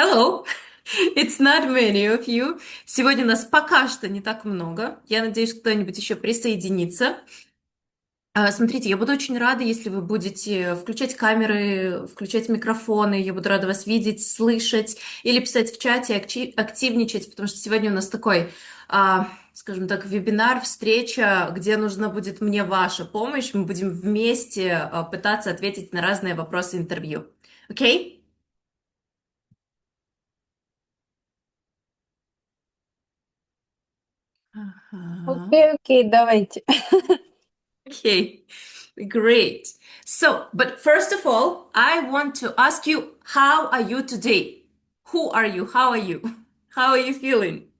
So, it's not many of you. Сегодня нас пока что не так много. Я надеюсь, кто-нибудь еще присоединится. Смотрите, я буду очень рада, если вы будете включать камеры, включать микрофоны. Я буду рада вас видеть, слышать или писать в чате, активничать, потому что сегодня у нас такой, скажем так, вебинар, встреча, где нужна будет мне ваша помощь. Мы будем вместе пытаться ответить на разные вопросы интервью. Окей? Ага. Окей, давайте. Okay, great. So, but first of all, I want to ask you, how are you today? Who are you? How are you? How are you feeling?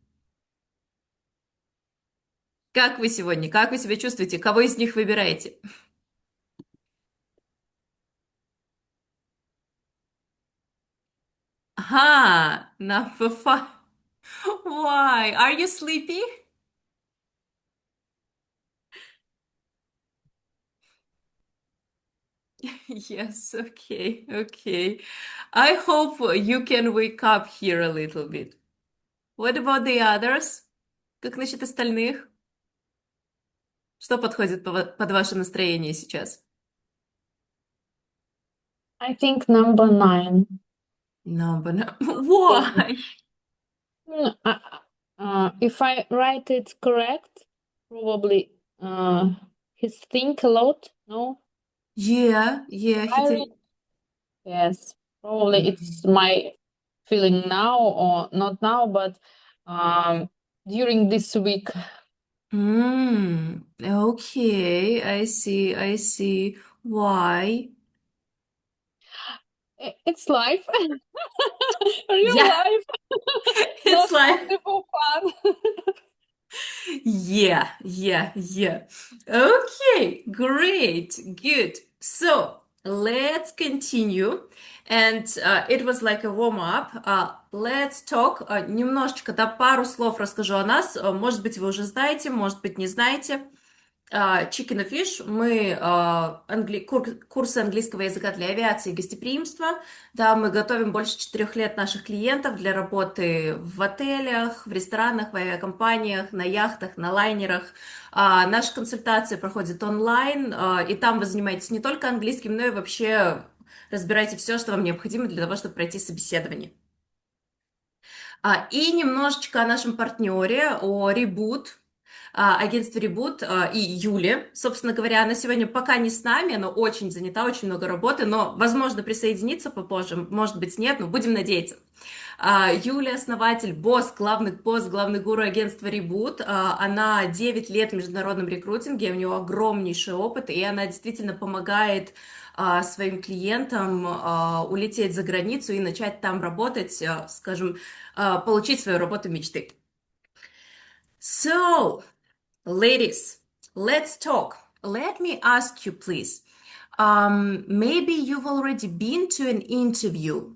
Как вы сегодня? Как вы себя чувствуете? Кого из них выбираете? Ага, number five. Why? Are you sleepy? Yes, okay, okay. I hope you can wake up here a little bit. What about the others? Как насчет остальных? Что подходит под ваше настроение сейчас? I think number 9. Number nine. Why? Mm, if I write it correct, probably he's think a lot, no? Yeah, yeah, Yes, probably it's my feeling now or not now, but during this week. Okay, I see, I see. Why? It's life. Real Yeah, life, it's not like, only for fun. yeah. Okay, great, good. So let's continue. And it was like a warm-up. Let's talk. Немножечко, да, пару слов расскажу о нас. Может быть, вы уже знаете, может быть, не знаете. Chicken and Fish. Мы курсы английского языка для авиации и гостеприимства. Да, мы готовим больше 4 лет наших клиентов для работы в отелях, в ресторанах, в авиакомпаниях, на яхтах, на лайнерах. Наши консультации проходят онлайн, и там вы занимаетесь не только английским, но и вообще разбираете все, что вам необходимо для того, чтобы пройти собеседование. И немножечко о нашем партнере, о REBOOT, агентстве REBOOT и Юле. Собственно говоря, она сегодня пока не с нами, она очень занята, очень много работы, но, возможно, присоединится попозже, может быть, нет, но будем надеяться. Юля, основатель, босс, главный гуру агентства REBOOT. Она 9 лет в международном рекрутинге, у нее огромнейший опыт, и она действительно помогает своим клиентам улететь за границу и начать там работать, скажем, получить свою работу мечты. So, ladies, let's talk. Let me ask you, please. Maybe you've already been to an interview.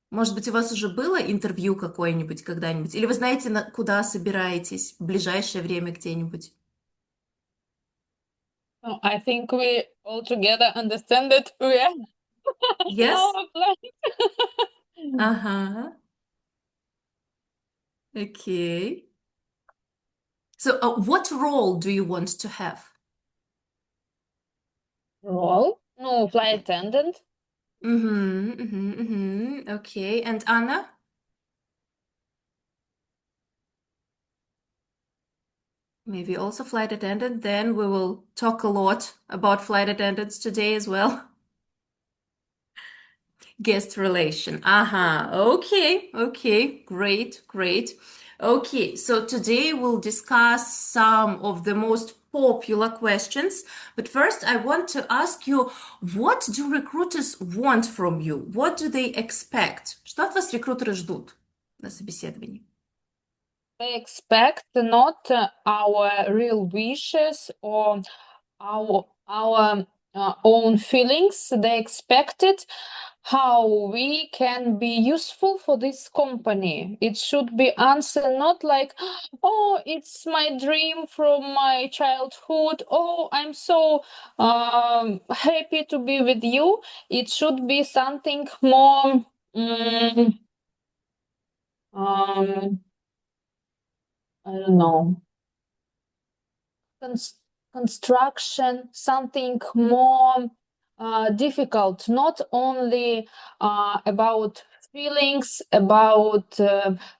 Может быть, у вас уже было интервью какое-нибудь когда-нибудь? Или вы знаете, куда собираетесь в ближайшее время где-нибудь? No, I think we all together understand that we are in Yes? our plan. Ага. Okay. So, what role do you want to have? Role? No, flight attendant. Okay. And Anna? Maybe also flight attendant. Then we will talk a lot about flight attendants today as well. Guest relation. Aha. Okay. Great. Okay, so today we'll discuss some of the most popular questions. But first, I want to ask you, what do recruiters want from you? What do they expect? Что от вас рекрутеры ждут на собеседовании? They expect not our real wishes or our own feelings. They expected how we can be useful for this company. It should be answered not like, oh, it's my dream from my childhood. Oh, I'm so happy to be with you. It should be something more um, I don't know, cons- construction, something more difficult, not only about feelings, about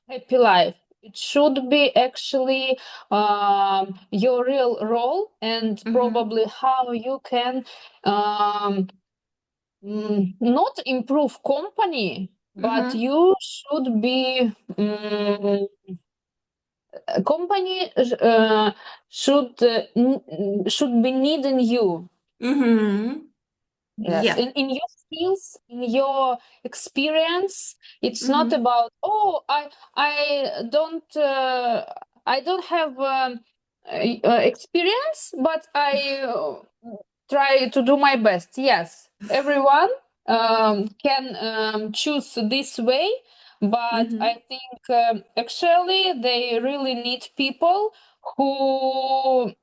happy life. It should be actually your real role and probably how you can not improve company, but you should be company should be needing you. Yes, Yeah. in your skills, in your experience, it's not about, oh, I don't have experience, but I try to do my best. Yes, everyone can choose this way, but I think actually they really need people who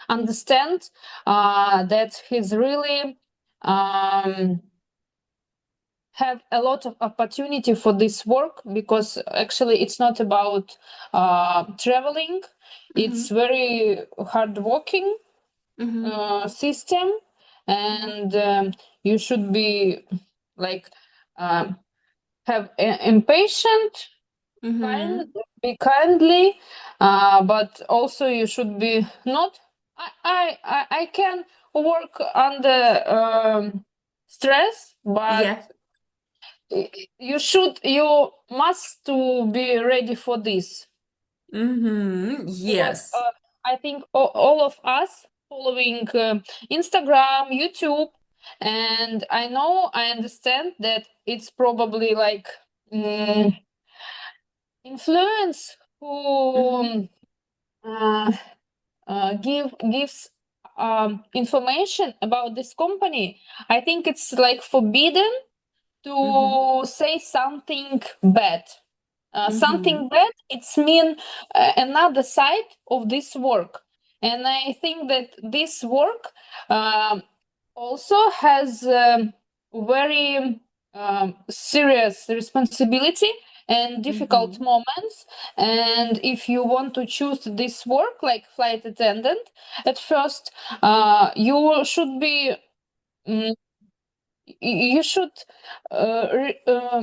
understand that he's really have a lot of opportunity for this work, because actually it's not about traveling. It's very hardworking system, and you should be like have impatient, be kindly, but also you should be not. I can work under stress, but Yeah. you must to be ready for this, because Yes. I think all of us following Instagram, YouTube, and I understand that it's probably like influence who gives information about this company. I think it's like forbidden to say something bad. Something bad, it's mean another side of this work. And I think that this work also has very serious responsibility and difficult moments. And if you want to choose this work like flight attendant, at first you should be you should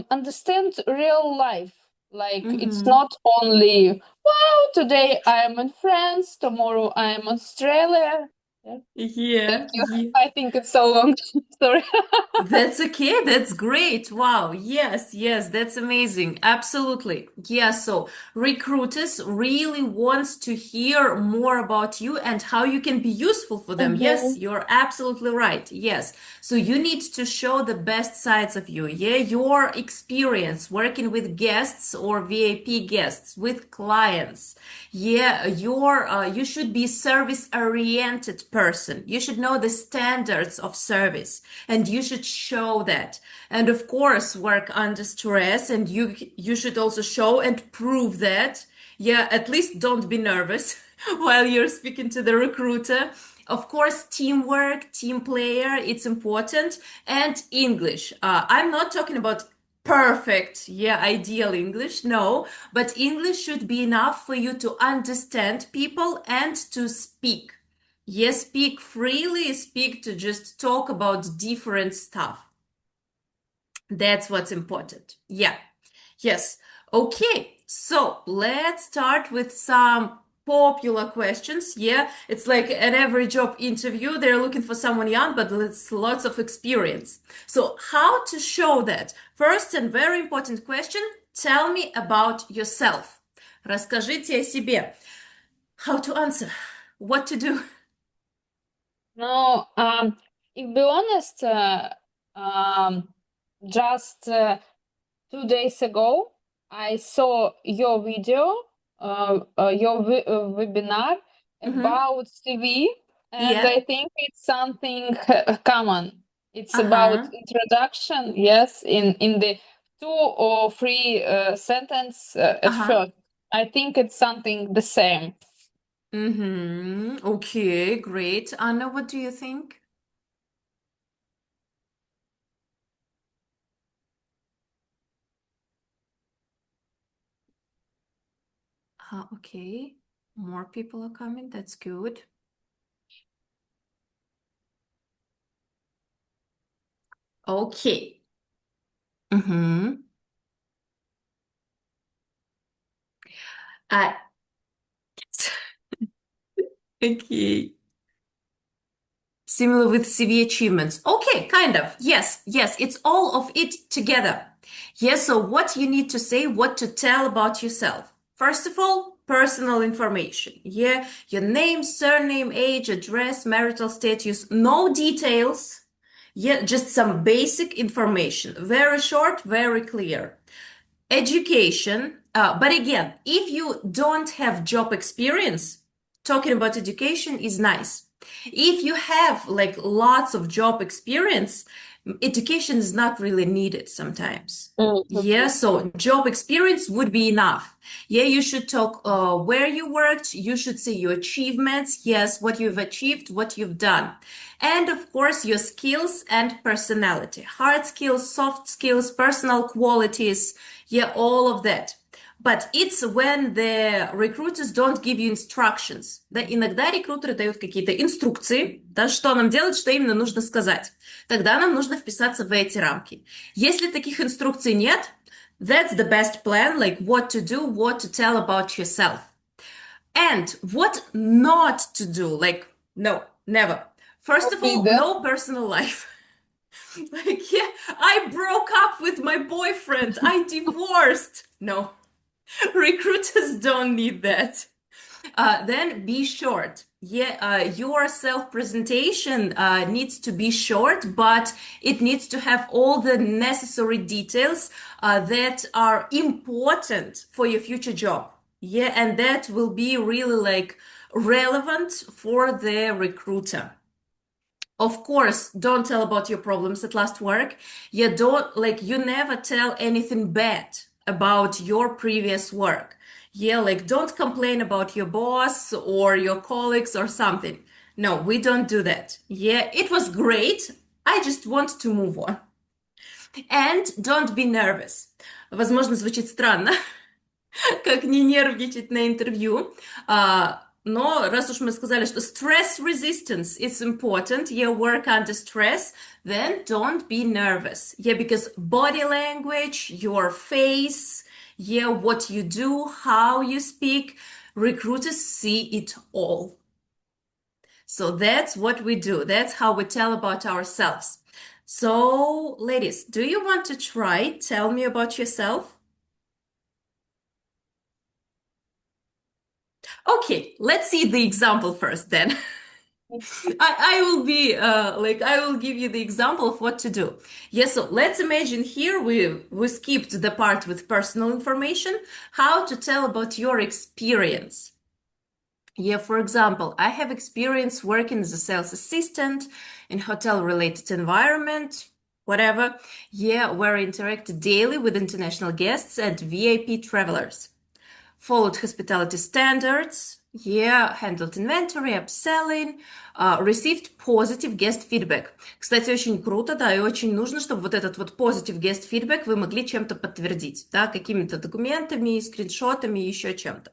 understand real life. Like it's not only, wow, today I am in France, tomorrow I am in Australia. Yeah. Thank Yeah. you. Yeah. I think it's so long. Sorry. That's okay. That's great. Wow. Yes, yes, that's amazing. Absolutely. Yeah, so recruiters really wants to hear more about you and how you can be useful for them. Yes, Mhm. you're absolutely right. Yes. So you need to show the best sides of you. Yeah, your experience working with guests or VIP guests, with clients. Yeah, you should be service oriented person. You should know the standards of service and you should show that. And of course, work under stress, and you should also show and prove that. Yeah, at least don't be nervous while you're speaking to the recruiter. Of course, teamwork, team player, it's important. And English. I'm not talking about perfect, yeah, ideal English, no, but English should be enough for you to understand people and to speak. Yes, speak freely, speak to just talk about different stuff. That's what's important. Yeah. Yes. Okay. So let's start with some popular questions. Yeah. It's like at every job interview, they're looking for someone young, but with lots of experience. So how to show that? First and very important question. Tell me about yourself. Расскажите о себе. How to answer? What to do? No, if be honest, um, just 2 days ago, I saw your video, your webinar Mm-hmm. about CV, and Yeah. I think it's something common. It's about Uh-huh. introduction, yes, in the 2 or 3 sentence at Uh-huh. first. I think it's something the same. Mm-hmm. Okay, great. Anna, what do you think? Okay, more people are coming. That's good. Okay. Mm-hmm. Uh, okay. Similar with CV achievements. Okay, kind of. Yes, yes, it's all of it together. Yes, so what you need to say, what to tell about yourself. First of all, personal information. Yeah, your name, surname, age, address, marital status, no details. Yeah, just some basic information. Very short, very clear. Education, but again, if you don't have job experience, talking about education is nice. If you have like lots of job experience, education is not really needed sometimes. Yeah, so job experience would be enough. Yeah, you should talk where you worked, you should say your achievements, yes, what you've achieved, what you've done. And of course, your skills and personality, hard skills, soft skills, personal qualities, yeah, all of that. But it's when the recruiters don't give you instructions. Да, иногда рекрутеры дают какие-то инструкции, да, что нам делать, что именно нужно сказать. Тогда нам нужно вписаться в эти рамки. Если таких инструкций нет, that's the best plan, like what to do, what to tell about yourself. And what not to do, like, no, never. First of all, no personal life. Like, yeah, I broke up with my boyfriend, I divorced. No. Recruiters don't need that. Then be short. Yeah, your self-presentation needs to be short, but it needs to have all the necessary details that are important for your future job. Yeah, and that will be really like relevant for the recruiter. Of course, don't tell about your problems at last work. You don't like you never tell anything bad about your previous work. Yeah, like don't complain about your boss or your colleagues or something. No, we don't do that. Yeah, it was great. I just want to move on. And don't be nervous. Возможно, звучит странно, как не нервничать на интервью. Но раз уж мы сказали, что stress resistance is important, you work under stress, then don't be nervous. Yeah, because body language, your face, yeah, what you do, how you speak, recruiters see it all. So that's what we do. That's how we tell about ourselves. So, ladies, do you want to try? Tell me about yourself. Okay, let's see the example first then. I will be I will give you the example of what to do. Yes, so let's imagine here we skipped the part with personal information, how to tell about your experience. Yeah, for example, I have experience working as a sales assistant in hotel-related environment, whatever. Yeah, where I interacted daily with international guests and VIP travelers. Followed hospitality standards, yeah, handled inventory, upselling, received positive guest feedback. Кстати, очень круто, да, и очень нужно, чтобы вот этот вот positive guest feedback вы могли чем-то подтвердить, да, какими-то документами, скриншотами, еще чем-то.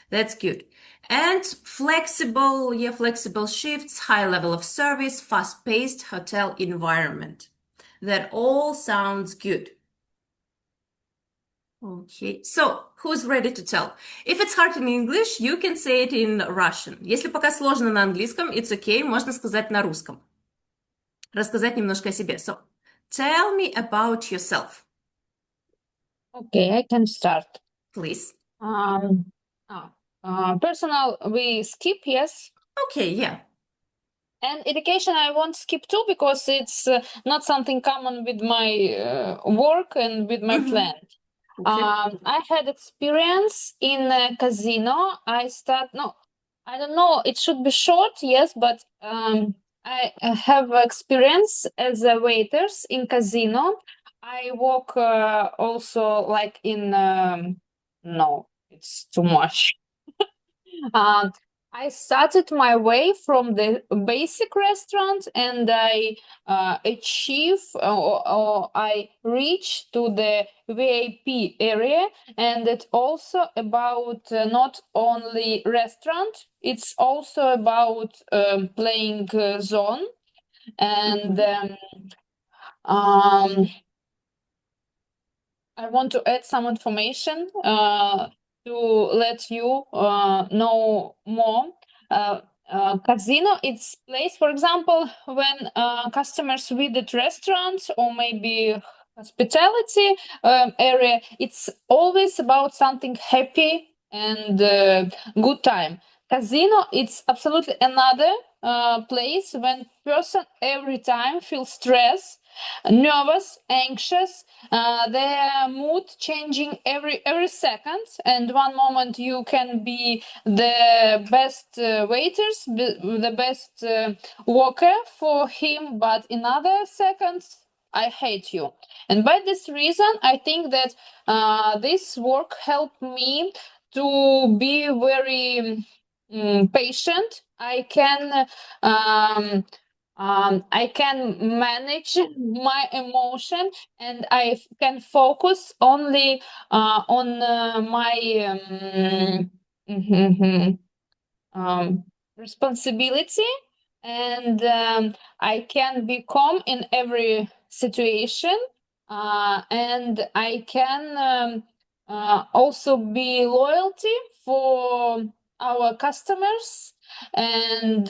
That's good. And flexible, yeah, flexible shifts, high level of service, fast-paced hotel environment. That all sounds good. Okay, so who's ready to tell? If it's hard in English, you can say it in Russian. Если пока сложно на английском, it's okay, можно сказать на русском. Рассказать немножко о себе. So, tell me about yourself, Okay, I can start. please. Personal, we skip, yes. Okay, yeah. And education, I won't skip too because it's not something common with my work and with my plan. Okay. I had experience in a casino. I don't know, it should be short, yes, but I have experience as a waiters in casino. I work also like in no, it's too much. I started my way from the basic restaurant and I achieve or I reach to the VIP area, and it's also about not only restaurant, it's also about playing zone and um, I want to add some information to let you know more. Casino, it's place, for example, when customers visit restaurants or maybe hospitality area, it's always about something happy and good time. Casino, it's absolutely another place when person every time feels stress, nervous, anxious, their mood changing every second, and one moment you can be the best waiters, the best worker for him, but in other seconds I hate you. And by this reason I think that this work helped me to be very patient. I can manage my emotion, and I can focus only on my responsibility, and I can be calm in every situation, and I can also be loyalty for our customers, and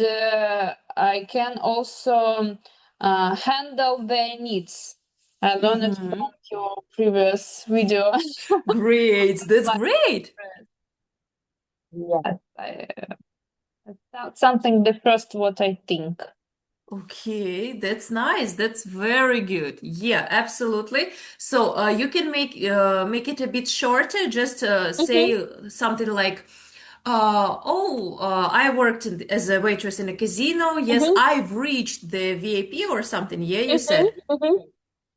I can also handle their needs. I learned from your previous video. Great, that's Like, great. yes, that's something the first what I think. Okay, that's nice. That's very good. Yeah, absolutely. So you can make it a bit shorter. Just say something like, I worked as a waitress in a casino. Yes, Mhm, I've reached the VIP or something. Yeah, you mhm, said. mhm.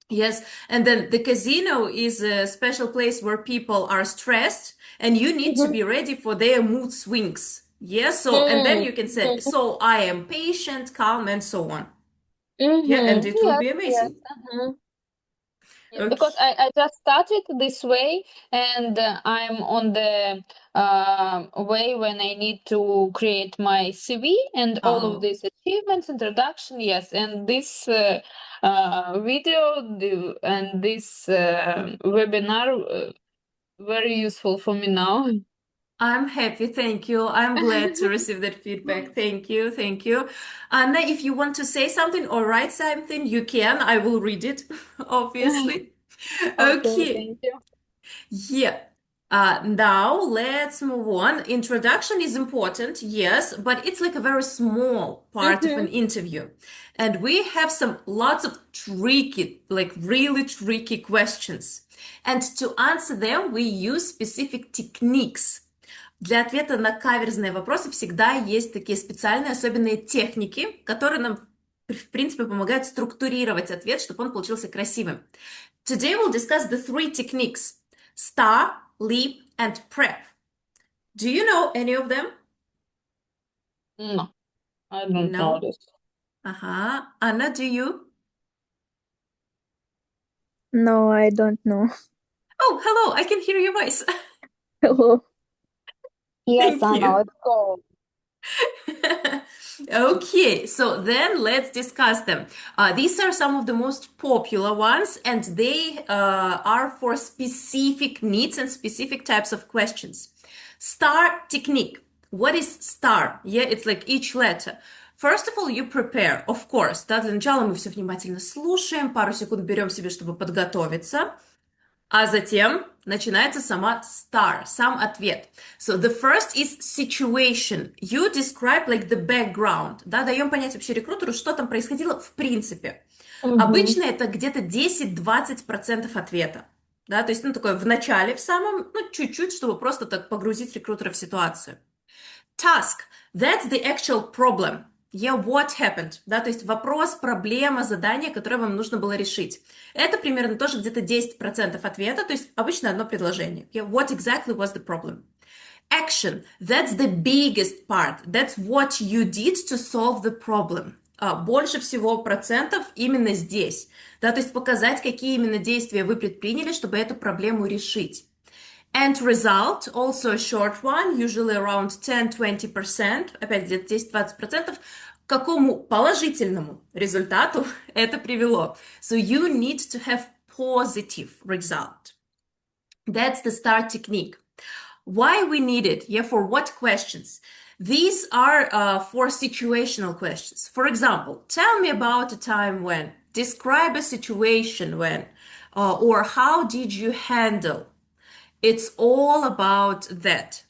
Yes, and then the casino is a special place where people are stressed and you need to Mhm. be ready for their mood swings. Yes, so and then Mm, you can say, mhm, so I am patient, calm, and so on. Yeah, and mhm. it will Yes, be yes. amazing. Yes, because Okay. I just started this way, and I'm on the way when I need to create my CV and all of Oh, these achievements, introduction. Yes, and this video and this webinar very useful for me now. I'm happy. Thank you. I'm glad to receive that feedback. Thank you. Thank you. Anna, if you want to say something or write something, you can. I will read it, obviously. Okay, Okay. thank you. Yeah. Now let's move on. Introduction is important, yes, but it's like a very small part of an Mhm. interview. And we have some lots of tricky, like really tricky questions. And to answer them, we use specific techniques. Для ответа на каверзные вопросы всегда есть такие специальные, особенные техники, которые нам, в принципе, помогают структурировать ответ, чтобы он получился красивым. Today we'll discuss the three techniques: STAR, LEAP, and PREP. Do you know any of them? No, I don't know No. this. Uh-huh. Anna, do you? No, I don't know. Oh, hello, I can hear your voice. Hello. Yes, Thank Anna, you. let's go. Okay, so then let's discuss them. These are some of the most popular ones, and they are for specific needs and specific types of questions. STAR technique. What is STAR? Yeah, it's like each letter. First of all, you prepare, of course. Да, для начала мы все внимательно слушаем, пару секунд берем себе, чтобы подготовиться. А затем начинается сама star, сам ответ. So the first is situation. You describe like the background. Да, даем понять вообще рекрутеру, что там происходило в принципе. Обычно это где-то 10-20% ответа. Да, то есть, ну, такое в начале, в самом, ну, чуть-чуть, чтобы просто так погрузить рекрутера в ситуацию. Task. That's the actual problem. Yeah, what happened? Да, то есть вопрос, проблема, задание, которое вам нужно было решить. Это примерно тоже где-то 10% ответа, то есть обычно одно предложение. Yeah, what exactly was the problem? Action. That's the biggest part. That's what you did to solve the problem. Больше всего процентов именно здесь. Да, то есть показать, какие именно действия вы предприняли, чтобы эту проблему решить. And result, also a short one, usually around 10-20%, опять где-то 10-20%, к какому положительному результату это привело. So you need to have positive result. That's the STAR technique. Why we need it? Yeah, for what questions? These are for situational questions. For example, tell me about a time when, describe a situation when, or how did you handle? It's all about that.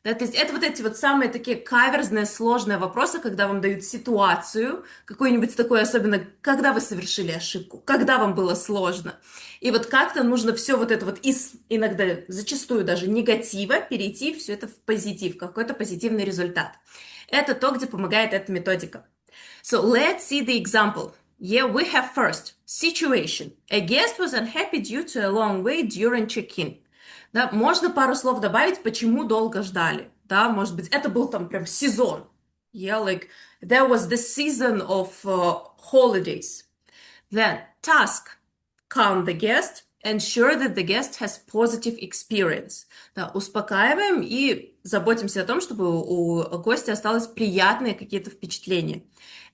Да, то есть это вот эти вот самые такие каверзные, сложные вопросы, когда вам дают ситуацию, какую-нибудь такую, особенно, когда вы совершили ошибку, когда вам было сложно. И вот как-то нужно все вот это вот из, иногда, зачастую даже негатива, перейти все это в позитив, какой-то позитивный результат. Это то, где помогает эта методика. So let's see the example. Yeah, we have first situation. A guest was unhappy due to a long wait during check-in. Да, можно пару слов добавить, почему долго ждали. Да, может быть, это был там прям сезон. Yeah, like there was the season of holidays. Then task. Calm the guest. Ensure that the guest has positive experience. Да, успокаиваем и заботимся о том, чтобы у гостя осталось приятные какие-то впечатления.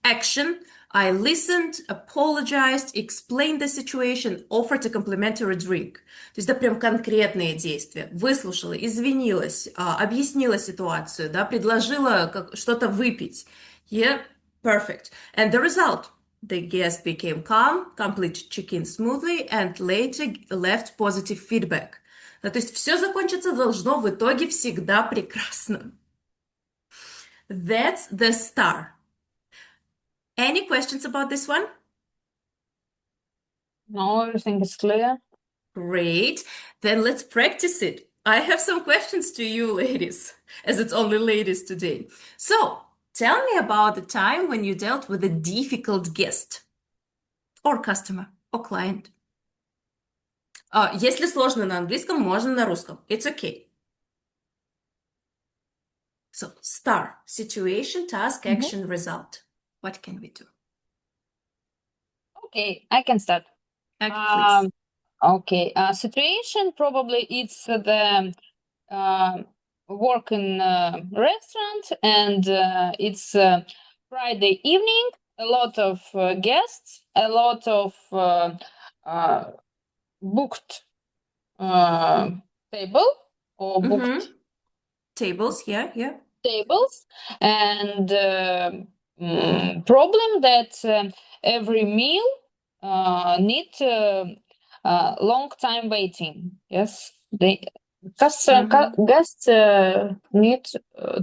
Action. I listened, apologized, explained the situation, offered a complimentary drink. То есть, да, прям конкретные действия. Выслушала, извинилась, объяснила ситуацию, да, предложила что-то выпить. Yeah, perfect. And the result? The guest became calm, completed check-in smoothly, and later left positive feedback. Да, то есть, все закончиться должно в итоге всегда прекрасно. That's the STAR. Any questions about this one? No, everything is clear. Great. Then let's practice it. I have some questions to you, ladies, as it's only ladies today. So, tell me about the time when you dealt with a difficult guest or customer or client. Если сложно на английском, можно на русском. It's okay. So, STAR, situation, task, action, result. What can we do? Okay, I can start. Okay, please. Okay, situation probably it's the work in restaurant and it's Friday evening. A lot of guests, a lot of booked table or booked Tables, yeah. tables, and problem that every meal need long time waiting. Yes, they guests need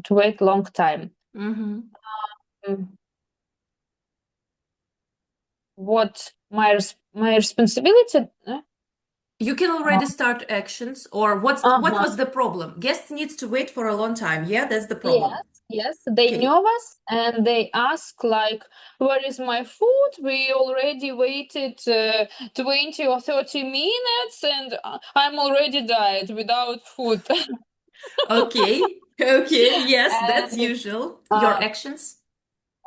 to wait long time. What my responsibility? You can already start actions, or what was the problem? Guest needs to wait for a long time. Yeah, that's the problem. Yes, they Okay. knew us and they ask like, where is my food? We already waited 20 or 30 minutes and I'm already died without food. Okay. Yes, that's And, usual. Your actions?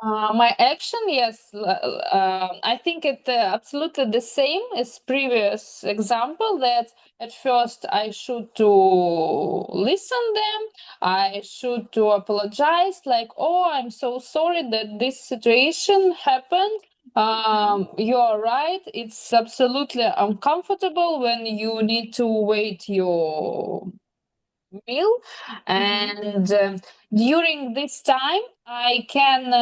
my action, yes, I think it absolutely the same as previous example that at first I should to listen them, I should to apologize like, oh, I'm so sorry that this situation happened. You are right. It's absolutely uncomfortable when you need to wait your meal, and during this time I can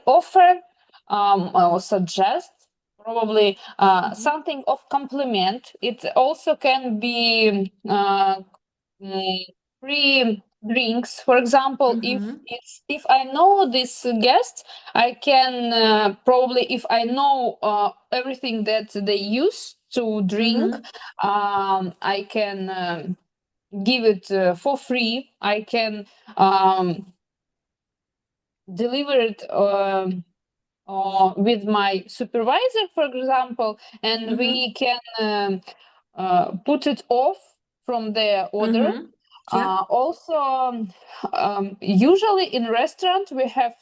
offer or suggest probably something of compliment. It also can be free drinks, for example. If I know this guest, I can probably, if I know everything that they use to drink, I can give it for free. I can deliver it with my supervisor, for example, and we can put it off from their order. Yeah. Also, usually in restaurant we have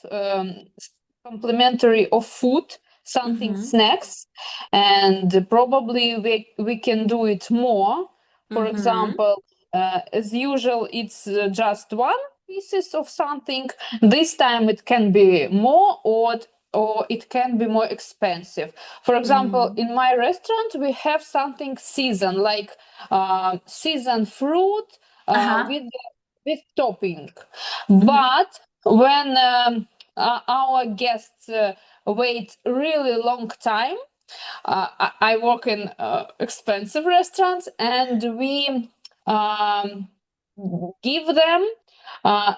complimentary of food, something snacks, and probably we can do it more. For example, as usual, it's just one pieces of something. This time it can be more, or it can be more expensive. For example, in my restaurant we have something season, like season fruit Uh-huh. with topping. But when our guests wait really long time, I work in expensive restaurants, and we um, give them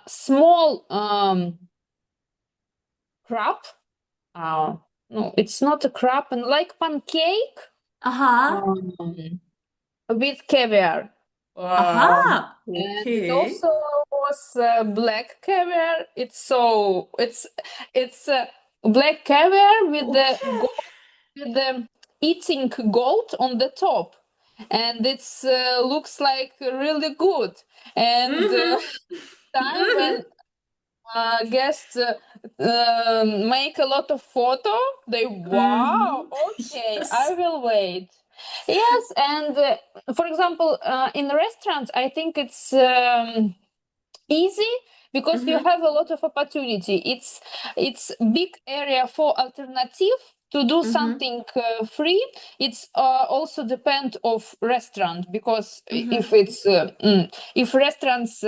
small crab. No, it's not a crab, and like pancake Uh-huh. um, with caviar. Aha. And it Okay. also was black caviar. It's black caviar with Okay. with the eating gold on the top, and it's looks like really good. And time when guests make a lot of photo, they wow, okay, I Yes. will wait. Yes, and for example, in restaurants, I think it's easy because you have a lot of opportunity. It's big area for alternative to do something free. It's also depend of restaurant, because if it's if restaurants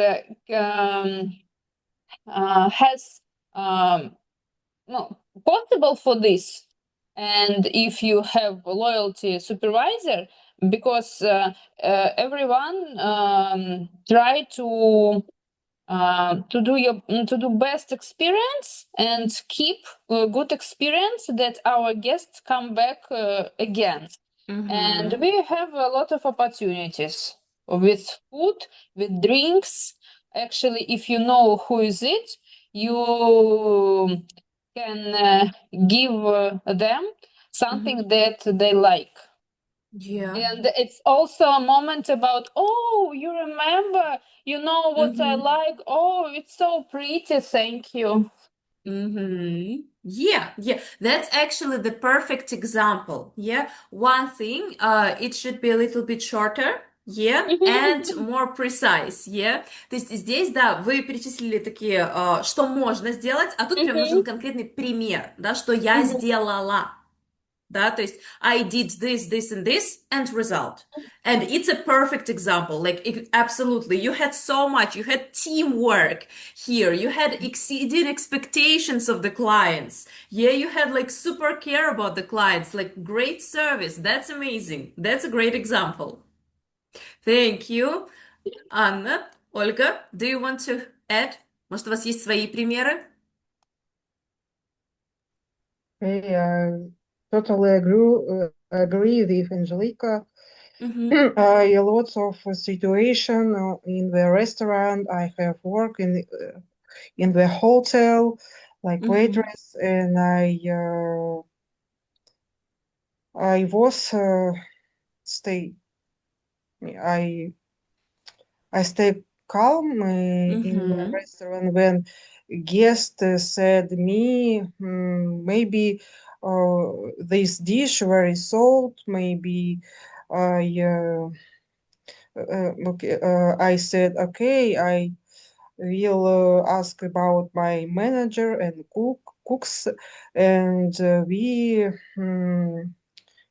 has no possible for this, and if you have a loyalty supervisor, because everyone try to do best experience and keep a good experience that our guests come back again. And we have a lot of opportunities with food, with drinks. Actually, if you know who is it, you can give them something that they like. Yeah. And it's also a moment about, oh, you remember, you know what I like. Oh, it's so pretty. Thank you. Yeah, yeah, that's actually the perfect example. Yeah, one thing, it should be a little bit shorter, yeah, and more precise, yeah. То есть здесь, да, вы перечислили такие, что можно сделать, а тут прям нужен конкретный пример, да, что я сделала. Да, то есть I did this, this, and result. And it's a perfect example. Like, absolutely, you had so much, you had teamwork here, you had exceeding expectations of the clients. Yeah, you had like super care about the clients, like great service. That's amazing. That's a great example. Thank you. Anna, Olga, do you want to add? Может, у вас есть свои примеры? Okay, I totally agree with Angelica. Lots of situation in the restaurant. I have worked in the hotel, like waitress, and I was stay. I stay calm in the restaurant when guest said me maybe this dish very salt, maybe I I said okay, I will ask about my manager and cooks, and we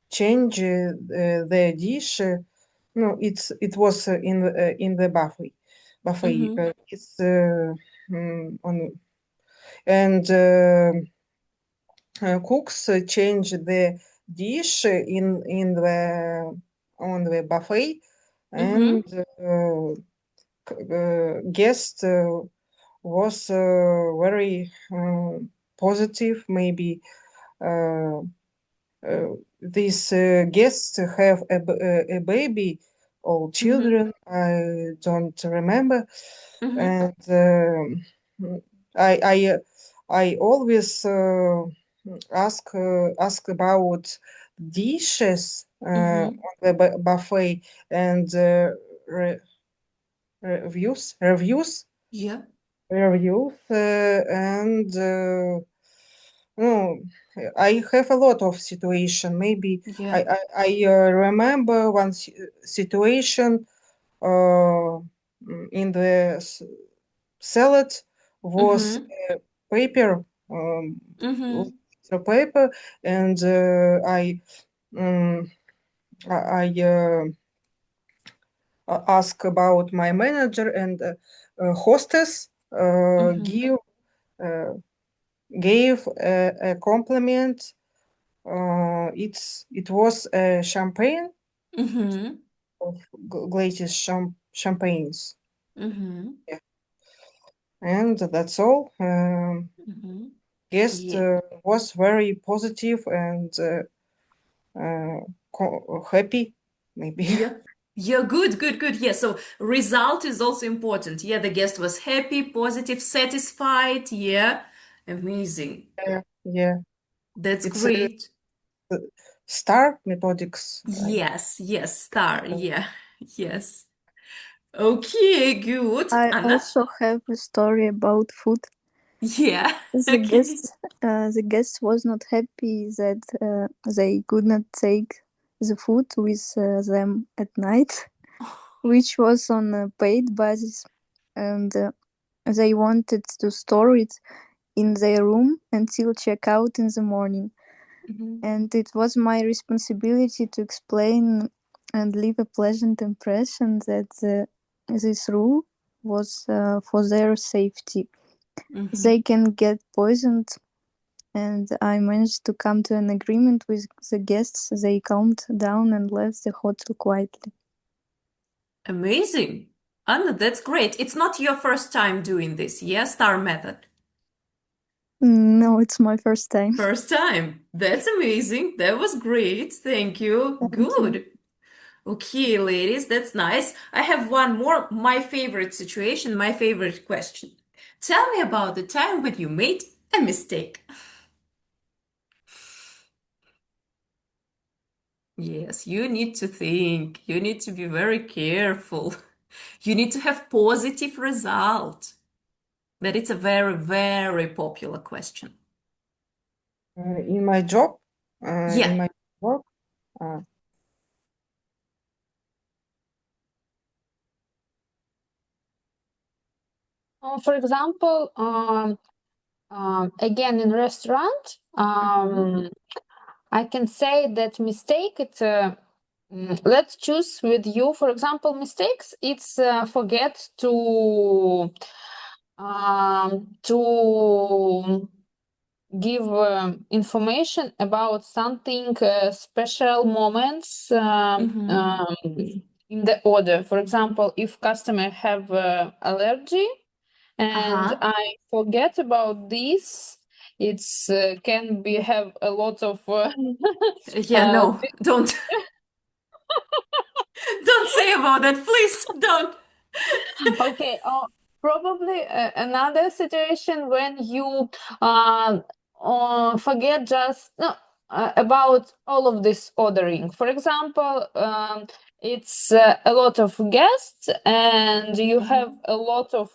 change the dish. No, it was in the buffet. It's on and cooks change the dish in the on the buffet, and guest was very positive. Maybe these guests have a baby or children. I don't remember, and I I always ask about dishes on the buffet, and reviews, Yeah. and no, I have a lot of situation. Maybe Yeah. I remember one situation in the salad was Mm-hmm. paper, Mm-hmm. little paper, and um, I ask about my manager, and hostess Mm-hmm. uh, gave a compliment. It was a champagne Mm-hmm. of glazes champagnes. Mm-hmm. Yeah. And that's all. Mm-hmm. Guest Yeah. was very positive and happy, maybe. Yeah. Yeah, good, good, good. Yeah, so result is also important. Yeah, the guest was happy, positive, satisfied. Yeah, amazing. Yeah, yeah. That's It's a great. star methodics. Yes, yes, star. Yeah, yes. Okay, good. I Anna? also have a story about food. Yeah, The okay. guest was not happy that they could not take the food with them at night, which was on a paid basis, and they wanted to store it in their room until checkout in the morning. Mhm. And it was my responsibility to explain and leave a pleasant impression that this rule was for their safety. Mhm. They can get poisoned, and I managed to come to an agreement with the guests. They calmed down and left the hotel quietly. Amazing. Anna, that's great. It's not your first time doing this, yeah? Star method. No, it's my first time. First time. That's amazing. That was great. Thank you. Thank you. Good. Okay, ladies, that's nice. I have one more, my favorite situation, my favorite question. Tell me about the time when you made a mistake. Yes, you need to think. You need to be very careful. You need to have positive result. But it's a very, very popular question. In my job, Yeah. in my work, uh, For example, again in restaurant, I can say that mistake. It's let's choose with you. For example, mistakes. It's forget to give information about something special moments in the order. For example, if customer have allergy and Uh-huh. I forget about this, it's can be have a lot of Yeah, no, don't don't say about that, please. Don't. okay. Probably another situation when you uh, forget just no, about all of this ordering. For example, it's a lot of guests and you have a lot of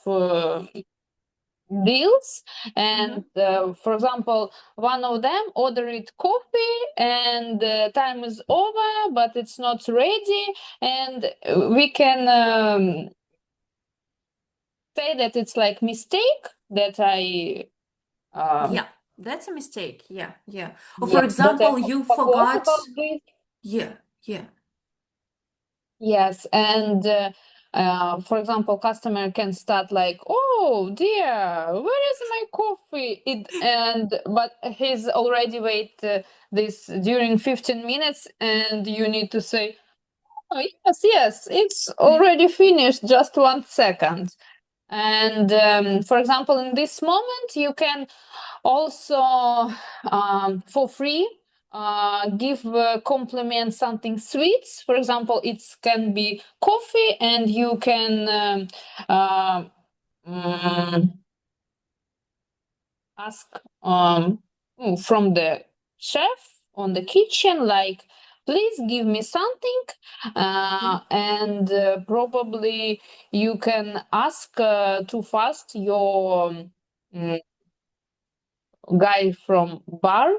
deals, and for example, one of them ordered coffee and time is over but it's not ready, and we can say that it's like mistake that I Yeah, that's a mistake. Yeah, yeah. Or for yeah, that I example, you forgot forgot. about this. Yeah, yeah. Yes, and for example, customer can start like, "Oh dear, where is my coffee?" But he's already wait this during 15 minutes, and you need to say, "Oh yes, yes, it's already finished. Just 1 second." And for example, in this moment, you can also for free give compliment something sweets. For example, it can be coffee, and you can ask from the chef on the kitchen, like, please give me something, and probably you can ask too fast your guy from bar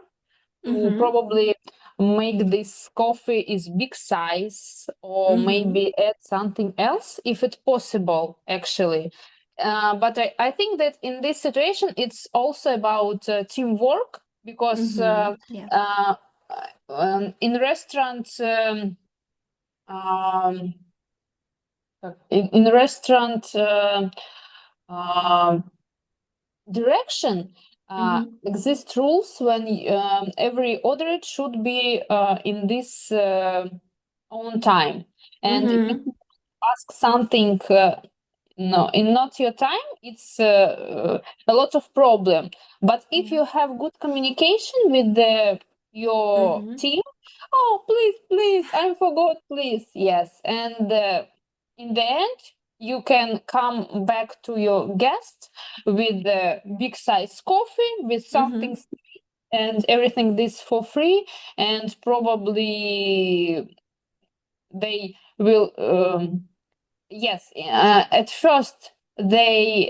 to probably make this coffee is big size, or maybe add something else if it's possible, actually. But I think that in this situation it's also about teamwork, because Yeah. in restaurants in restaurant direction exist rules when every order should be in this own time, and if you ask something no in not your time, it's a lot of problem. But if you have good communication with your team, oh please I forgot, please, yes, and in the end you can come back to your guest with the big size coffee with something sweet and everything this for free, and probably they will yes, at first they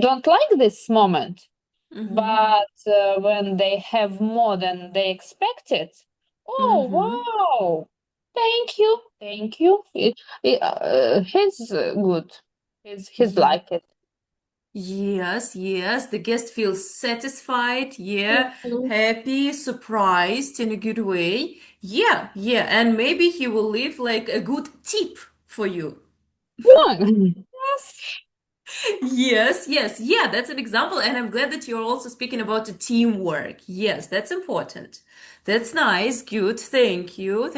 don't like this moment, but when they have more than they expected, oh wow, thank you, he's good, he's Yeah. like it. Yes, the guest feels satisfied, Mhm. happy, surprised in a good way. And maybe he will leave like a good tip for you. Yeah. Yes. Yeah, that's an example, and I'm glad that you're also speaking about the teamwork. Yes, that's important. That's nice, good, thank you.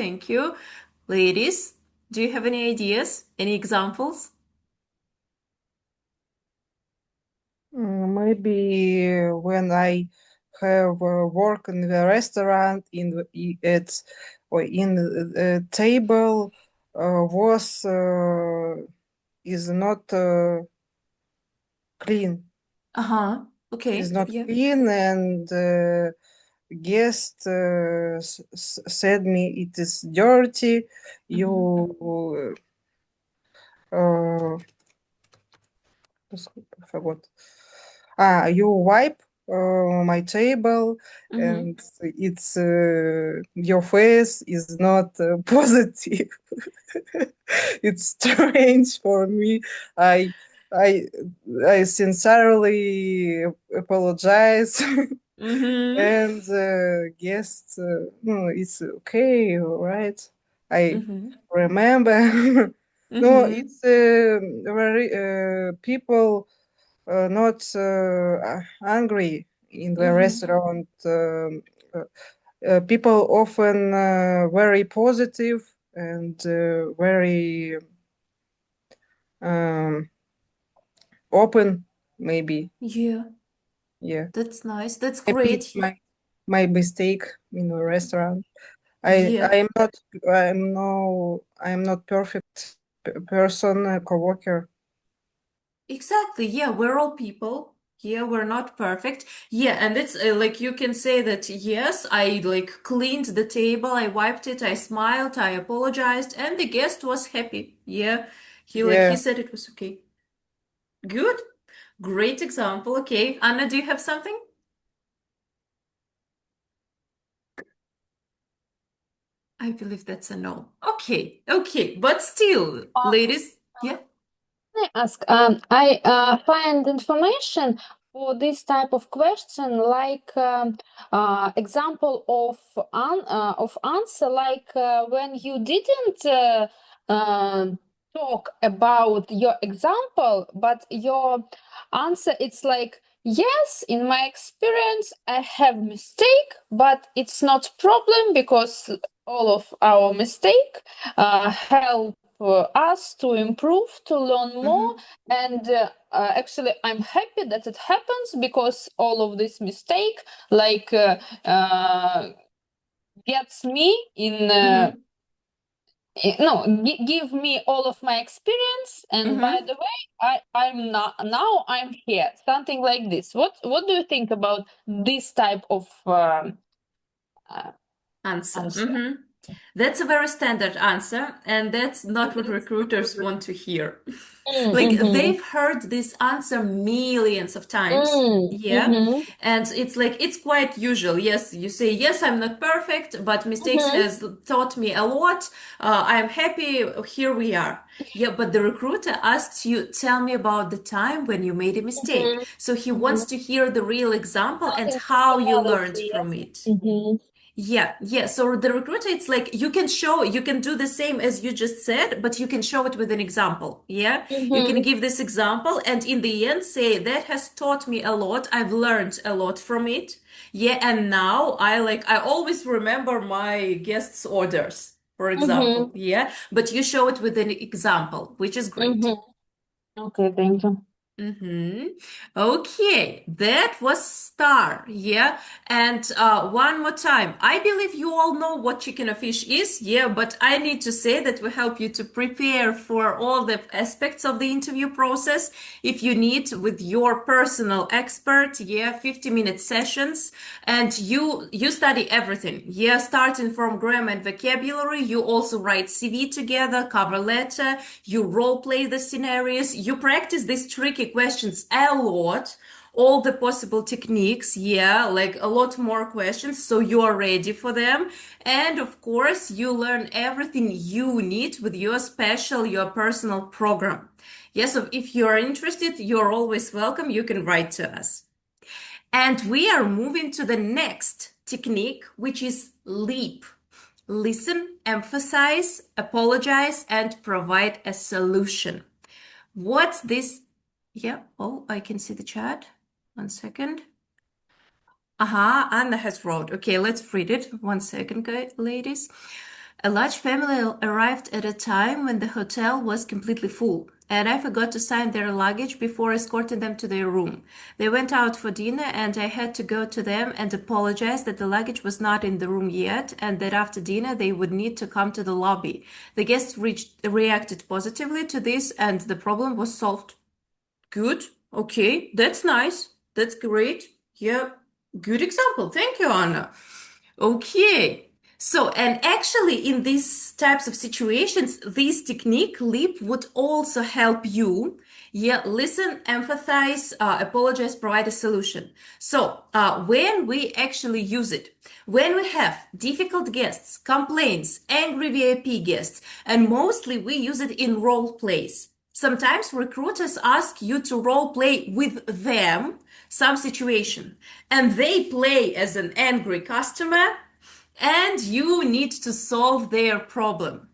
Ladies, do you have any ideas, any examples? Maybe when I have work in the restaurant it's or in the table was is not clean. Uh-huh. Is Okay, not yeah. clean, and guest said me it is dirty. You uh, forgot. You wipe my table, and it's your face is not positive. It's strange for me. I I I sincerely apologize. Mm-hmm. And guests, no, it's okay, all right. I Mm-hmm. remember. No, Mm-hmm. it's very people not angry in the Mm-hmm. restaurant. People often very positive and very um, open, maybe. Yeah, Yeah, that's nice. That's maybe it's great. my mistake in the restaurant. Yeah, I'm not perfect person, coworker. exactly. Yeah, we're all people. Yeah, we're not perfect. Yeah, and it's like you can say that, yes, I like cleaned the table, I wiped it, I smiled, I apologized, and the guest was happy. Yeah, he Yeah. said it was okay. Good. Great example. Okay. Anna, do you have something? I believe that's a no. Okay. But still, ladies, yeah. I ask? I find information for this type of question, like example of answer, like when you didn't talk about your example, but your answer it's like, yes, in my experience, I have mistake, but it's not problem because all of our mistake help us to improve, to learn more, Mm-hmm. and actually I'm happy that it happens because all of this mistake like gets me in Mm-hmm. no give me all of my experience, and by Mm-hmm. the way I'm not now I'm here, something like this. What do you think about this type of uh, Answer. answer. That's a very standard answer, and that's not what recruiters want to hear. Mm, Like mhm. they've heard this answer millions of times. Mm, Yeah. mhm. And it's like it's quite usual. Yes, you say, yes, I'm not perfect, but mistakes has taught me a lot. I'm happy. Here we are. Yeah, but the recruiter asks you, tell me about the time when you made a mistake. So he wants to hear the real example and how you learned from it. Mhm. Yeah. So the recruiter, it's like you can do the same as you just said, but you can show it with an example. Yeah. You can give this example and in the end say, that has taught me a lot. I've learned a lot from it. Yeah. And now I always remember my guests' orders, for example. Yeah. But you show it with an example, which is great. Mhm. Okay, thank you. Okay, that was star, yeah. And one more time, I believe you all know what chicken or fish is, yeah, but I need to say that we help you to prepare for all the aspects of the interview process. If you need with your personal expert, yeah, 50-minute sessions, and you study everything, yeah, starting from grammar and vocabulary. You also write CV together, cover letter, you role play the scenarios, you practice these tricky questions a lot, all the possible techniques, yeah, like a lot more questions, so you are ready for them. And of course, you learn everything you need with your personal program. Yes, so if you are interested, you're always welcome. You can write to us. And we are moving to the next technique, which is LEAP. Listen, emphasize, apologize, and provide a solution. What's this? Yeah. Oh, I can see the chat. 1 second. Anna has wrote. Okay, let's read it. 1 second, ladies. A large family arrived at a time when the hotel was completely full, and I forgot to sign their luggage before escorting them to their room. They went out for dinner, and I had to go to them and apologize that the luggage was not in the room yet, and that after dinner they would need to come to the lobby. The guests reacted positively to this, and the problem was solved. Good. Okay, that's nice. That's great. Yeah, good example. Thank you, Anna. Okay. So, and actually in these types of situations, this technique, LEAP, would also help you. Yeah, listen, empathize, apologize, provide a solution. So, when we actually use it, when we have difficult guests, complaints, angry VIP guests, and mostly we use it in role plays. Sometimes recruiters ask you to role play with them some situation, and they play as an angry customer, and you need to solve their problem.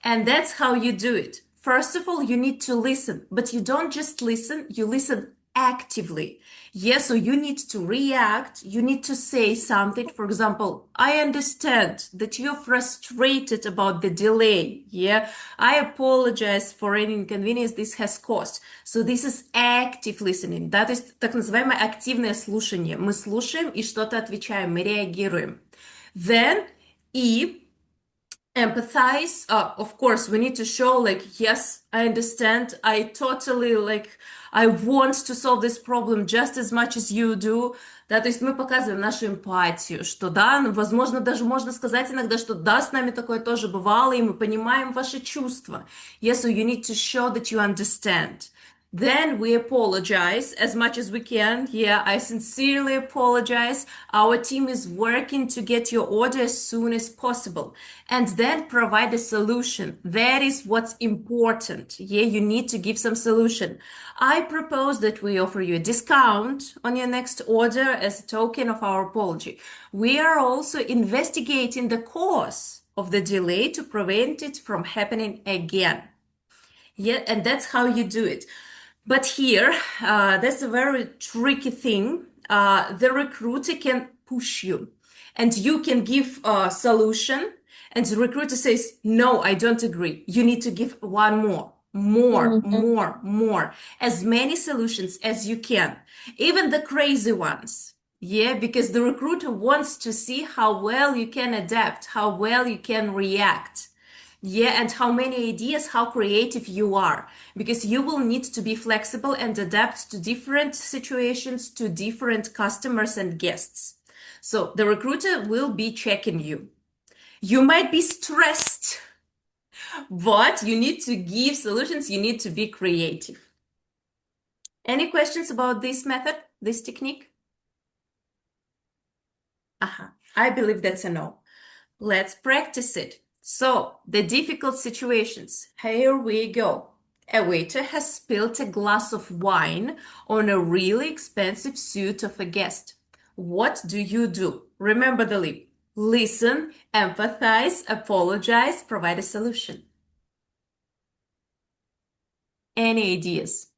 And that's how you do it. First of all, you need to listen, but you don't just listen, you listen actively. Yes, so you need to react, you need to say something. For example, I understand that you're frustrated about the delay. Yeah, I apologize for any inconvenience this has caused. So this is active listening. That is так называемое активное слушание. Мы слушаем и что-то отвечаем, мы реагируем. Then, empathize. Of course, we need to show like, yes, I understand. I totally I want to solve this problem just as much as you do. Да, то есть мы показываем нашу эмпатию, что да, возможно, даже можно сказать иногда, что да, с нами такое тоже бывало, и мы понимаем ваши чувства. Yes, so you need to show that you understand. Then we apologize as much as we can. Yeah, I sincerely apologize. Our team is working to get your order as soon as possible. And then provide a solution. That is what's important. Yeah, you need to give some solution. I propose that we offer you a discount on your next order as a token of our apology. We are also investigating the cause of the delay to prevent it from happening again. Yeah, and that's how you do it. But here, that's a very tricky thing. The recruiter can push you, and you can give a solution, and the recruiter says, no, I don't agree. You need to give one more. As many solutions as you can, even the crazy ones. Yeah, because the recruiter wants to see how well you can adapt, how well you can react. Yeah, and how many ideas, how creative you are, because you will need to be flexible and adapt to different situations, to different customers and guests. So the recruiter will be checking you. You might be stressed, but you need to give solutions. You need to be creative. Any questions about this method, this technique? I believe that's a no. Let's practice it. So, the difficult situations. Here we go. A waiter has spilled a glass of wine on a really expensive suit of a guest. What do you do? Remember the leap. Listen, empathize, apologize, provide a solution. Any ideas?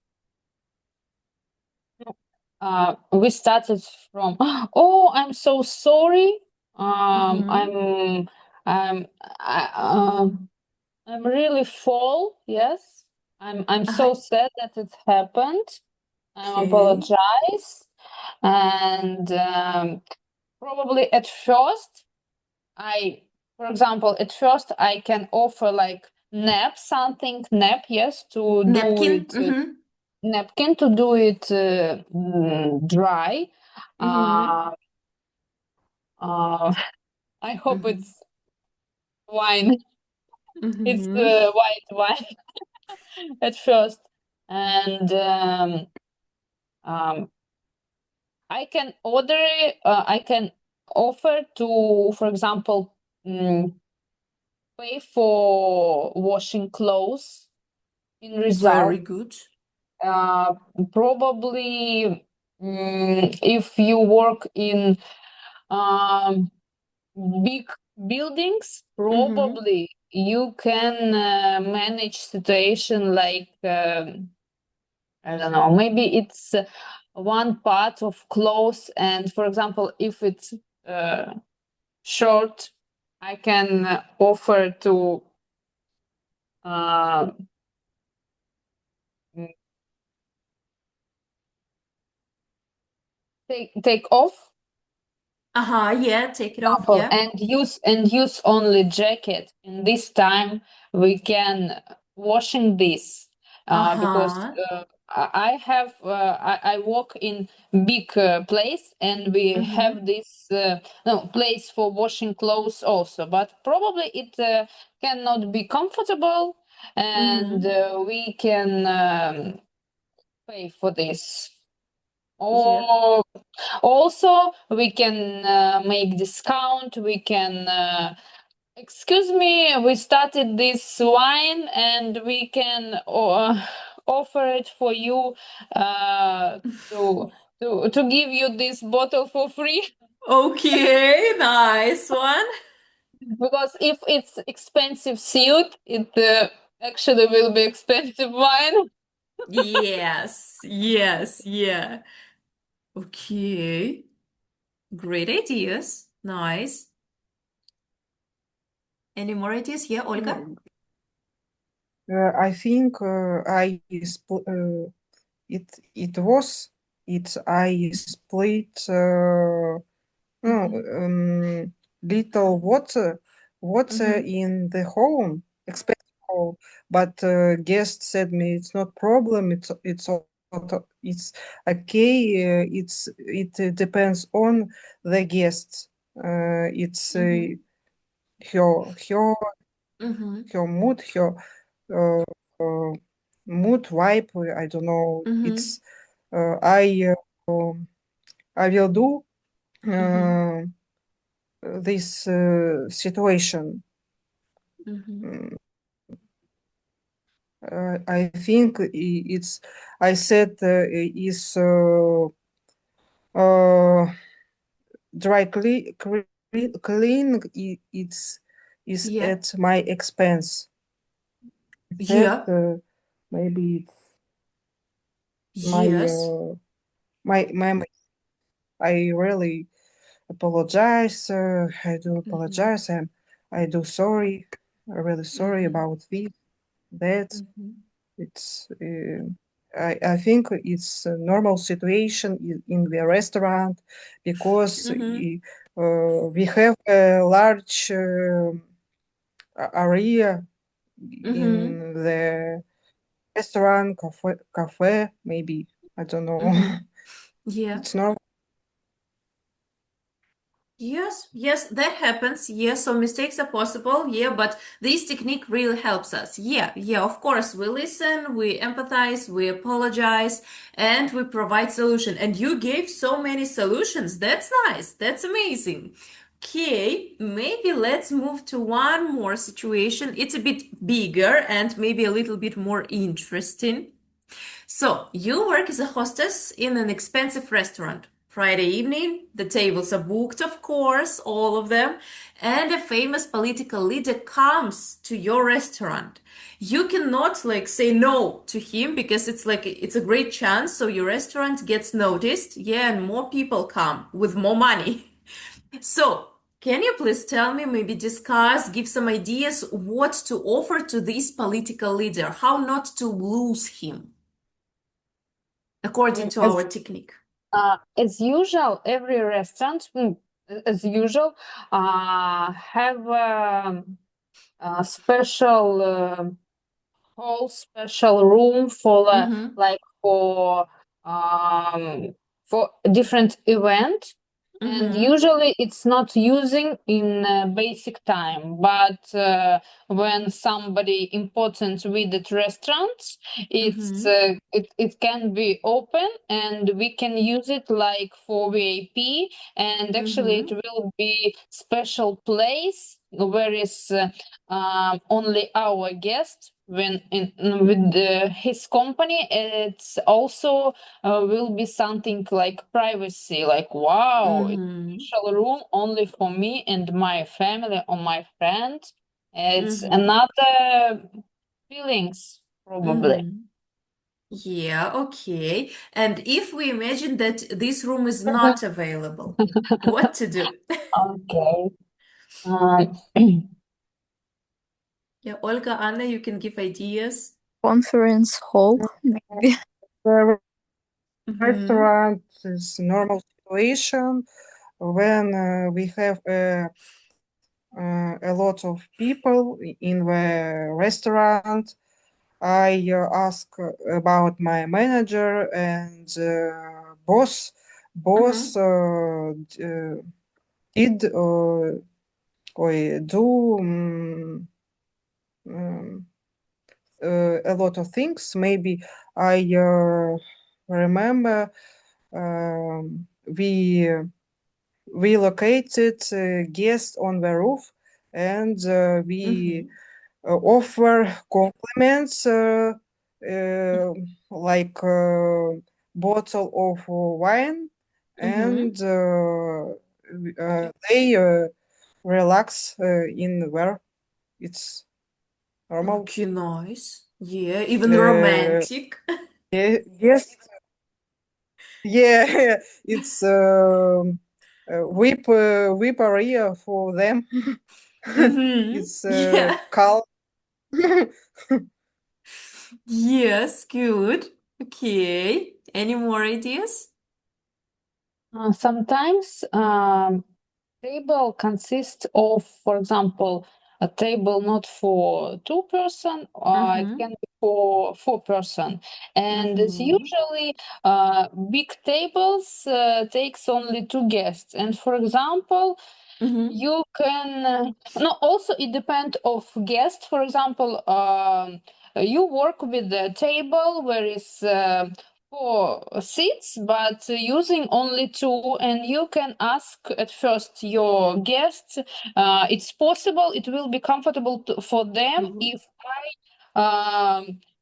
We started from, oh, I'm so sorry. I'm really full. Yes, I'm so sad that it happened. I Okay. apologize. And probably at first, for example, at first I can offer like nap, yes, to do Napkin? it, napkin to do it dry. I hope it's wine. It's white wine at first. And I can I can offer to, for example, pay for washing clothes in result. Very good. Probably if you work in big buildings, probably you can manage situation like I don't know, maybe it's one part of clothes, and for example, if it's short, I can offer to take off. Yeah, take it off. Yeah. And use only jacket. And this time we can washing this because I work in big place, and we have this place for washing clothes also, but probably it cannot be comfortable, and we can pay for this. Or also we can make discount. We can excuse me, we started this wine, and we can offer it for you to give you this bottle for free. Okay, nice one. Because if it's expensive suit, it actually will be expensive wine. Yes, yeah. Okay. Great ideas. Nice. Any more ideas? Yeah, Olga? I think I split little water in the home, expensive home, but guest said me it's not problem. It's okay. It depends on the guest. It's her mood, her mood vibe. I don't know. It's I will do this situation. I think it's. I said is dry cleaning. It's is at my expense. Yeah. Maybe it's Yes. my I really apologize. I do apologize. I do sorry. I'm really sorry about this. That it's. I think it's a normal situation in the restaurant because we have a large area in the restaurant, cafe, maybe. I don't know. Yeah. It's normal. Yes, yes, that happens. Yes, so mistakes are possible. Yeah, but this technique really helps us. Yeah, yeah, of course, we listen, we empathize, we apologize, and we provide solution. And you gave so many solutions. That's nice. That's amazing. Okay, maybe let's move to one more situation. It's a bit bigger and maybe a little bit more interesting. So, you work as a hostess in an expensive restaurant. Friday evening, the tables are booked, of course, all of them, and a famous political leader comes to your restaurant. You cannot say no to him because it's a great chance, so your restaurant gets noticed, yeah, and more people come with more money. So, can you please tell me, maybe discuss, give some ideas what to offer to this political leader, how not to lose him? According to our technique. As usual, every restaurant, as usual, have a special whole special room for Mm-hmm. like for different event. And Mm-hmm. usually it's not using in basic time, but when somebody important visit restaurants, Mm-hmm. it can be open and we can use it like for VIP. And actually it Mm-hmm. will be special place where is only our guest when in with his company. It's also will be something like privacy, like wow, it's Mm-hmm. special room only for me and my family or my friends. It's Mm-hmm. another feelings probably. Mm-hmm. Yeah, okay. And if we imagine that this room is not available, what to do? Okay. Um, Yeah, Olga, Anna, you can give ideas. Conference hall, maybe. The Mm-hmm. restaurant is normal situation when we have a lot of people in the restaurant. I ask about my manager and boss. Mm-hmm. Boss did or do a lot of things. Maybe I remember we relocated guests on the roof and we Mm-hmm. offer compliments like bottle of wine Mm-hmm. and they relax in where it's normal. Okay, nice. Yeah, even Uh, romantic. yes, yeah, it's whip area for them. Mm-hmm. It's Yeah. calm. Yes, good. Okay. Any more ideas? sometimes table consists of, for example, a table not for 2 person, it Mm-hmm. can be for 4 person. And as Mm-hmm. usually, big tables takes only 2 guests. And for example, Mm-hmm. you can no. Also, it depends of guest. For example, you work with the table where is 4 seats, but using only 2, and you can ask at first your guests. It's possible. It will be comfortable for them Mm-hmm. if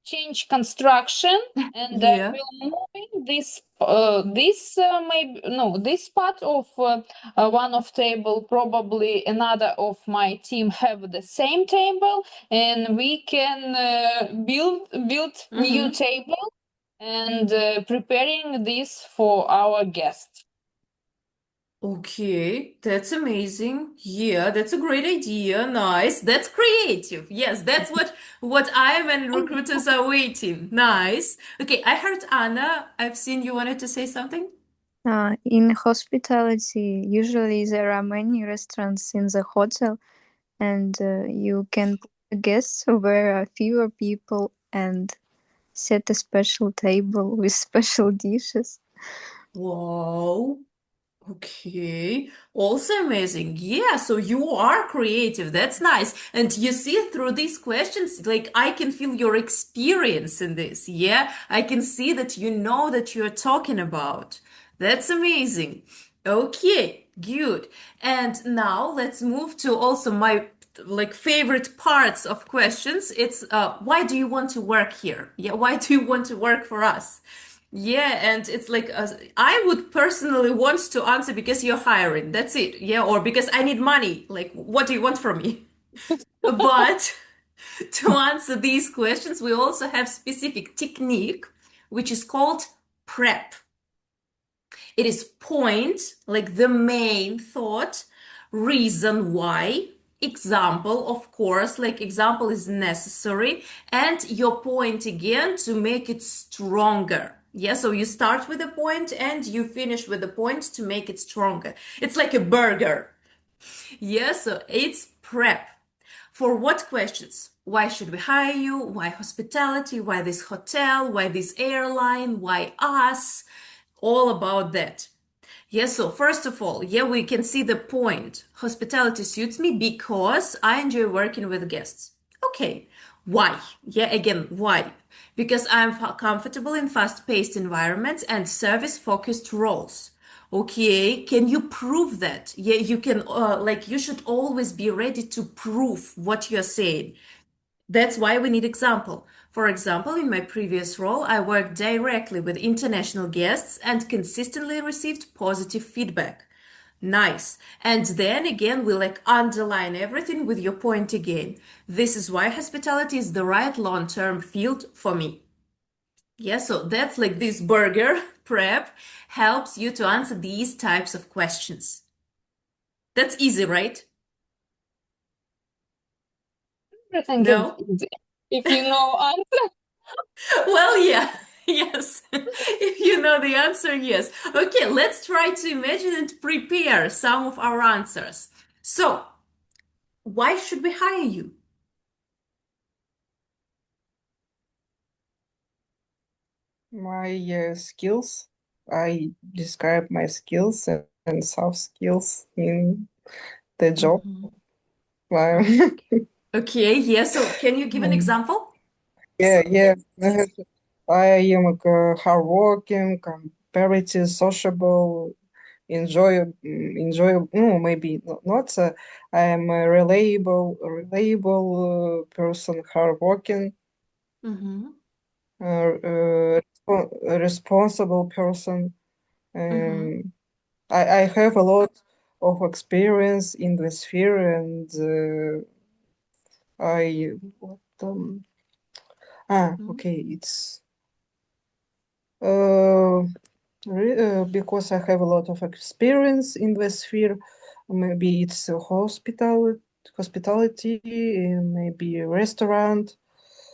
change construction and I Yeah. will moving this part of one of table, probably another of my team have the same table, and we can build new Mm-hmm. table and preparing this for our guests. Okay, that's amazing. Yeah, that's a great idea. Nice. That's creative. Yes, that's what I am and recruiters are waiting. Nice. Okay, I heard Anna. I've seen you wanted to say something. In hospitality, usually there are many restaurants in the hotel, and you can put guests where are fewer people and set a special table with special dishes. Wow. Okay, also amazing. Yeah, so you are creative. That's nice. And you see through these questions, like I can feel your experience in this. Yeah, I can see that you know that you're talking about. That's amazing. Okay, good. And now let's move to also my like favorite parts of questions. It's why do you want to work here? Yeah, why do you want to work for us? Yeah, and it's like I would personally want to answer because you're hiring. That's it. Yeah, or because I need money. Like, what do you want from me? But to answer these questions, we also have specific technique, which is called prep. It is point, like the main thought, reason why, example, of course, like example is necessary, and your point again to make it stronger. Yeah, so you start with a point and you finish with a point to make it stronger. It's like a burger. Yeah, so it's prep. For what questions? Why should we hire you? Why hospitality? Why this hotel? Why this airline? Why us? All about that. Yes, so first of all, yeah, we can see the point. Hospitality suits me because I enjoy working with guests. Okay, why? Yeah, again, why? Because I'm comfortable in fast-paced environments and service-focused roles. Okay, can you prove that? Yeah, you can, like, you should always be ready to prove what you're saying. That's why we need example. For example, in my previous role, I worked directly with international guests and consistently received positive feedback. Nice. And then again, we like underline everything with your point again. This is why hospitality is the right long-term field for me. Yeah, so that's like this burger prep helps you to answer these types of questions. That's easy, right? Everything is No? easy. If you know answer, Well, yeah, yes. If you know the answer, yes. Okay, let's try to imagine and prepare some of our answers. So, why should we hire you? My skills. I describe my skills and soft skills in the job. Mhm. Um, Okay, yeah. So, can you give an example? yeah. I am hardworking, comparative, sociable, enjoy. No, maybe not. I am a reliable person, hardworking, Mm-hmm. a responsible person. Mm-hmm. Um, I have a lot of experience in the sphere, and I what okay, it's uh, because I have a lot of experience in the sphere. Maybe it's a hospitality, maybe a restaurant.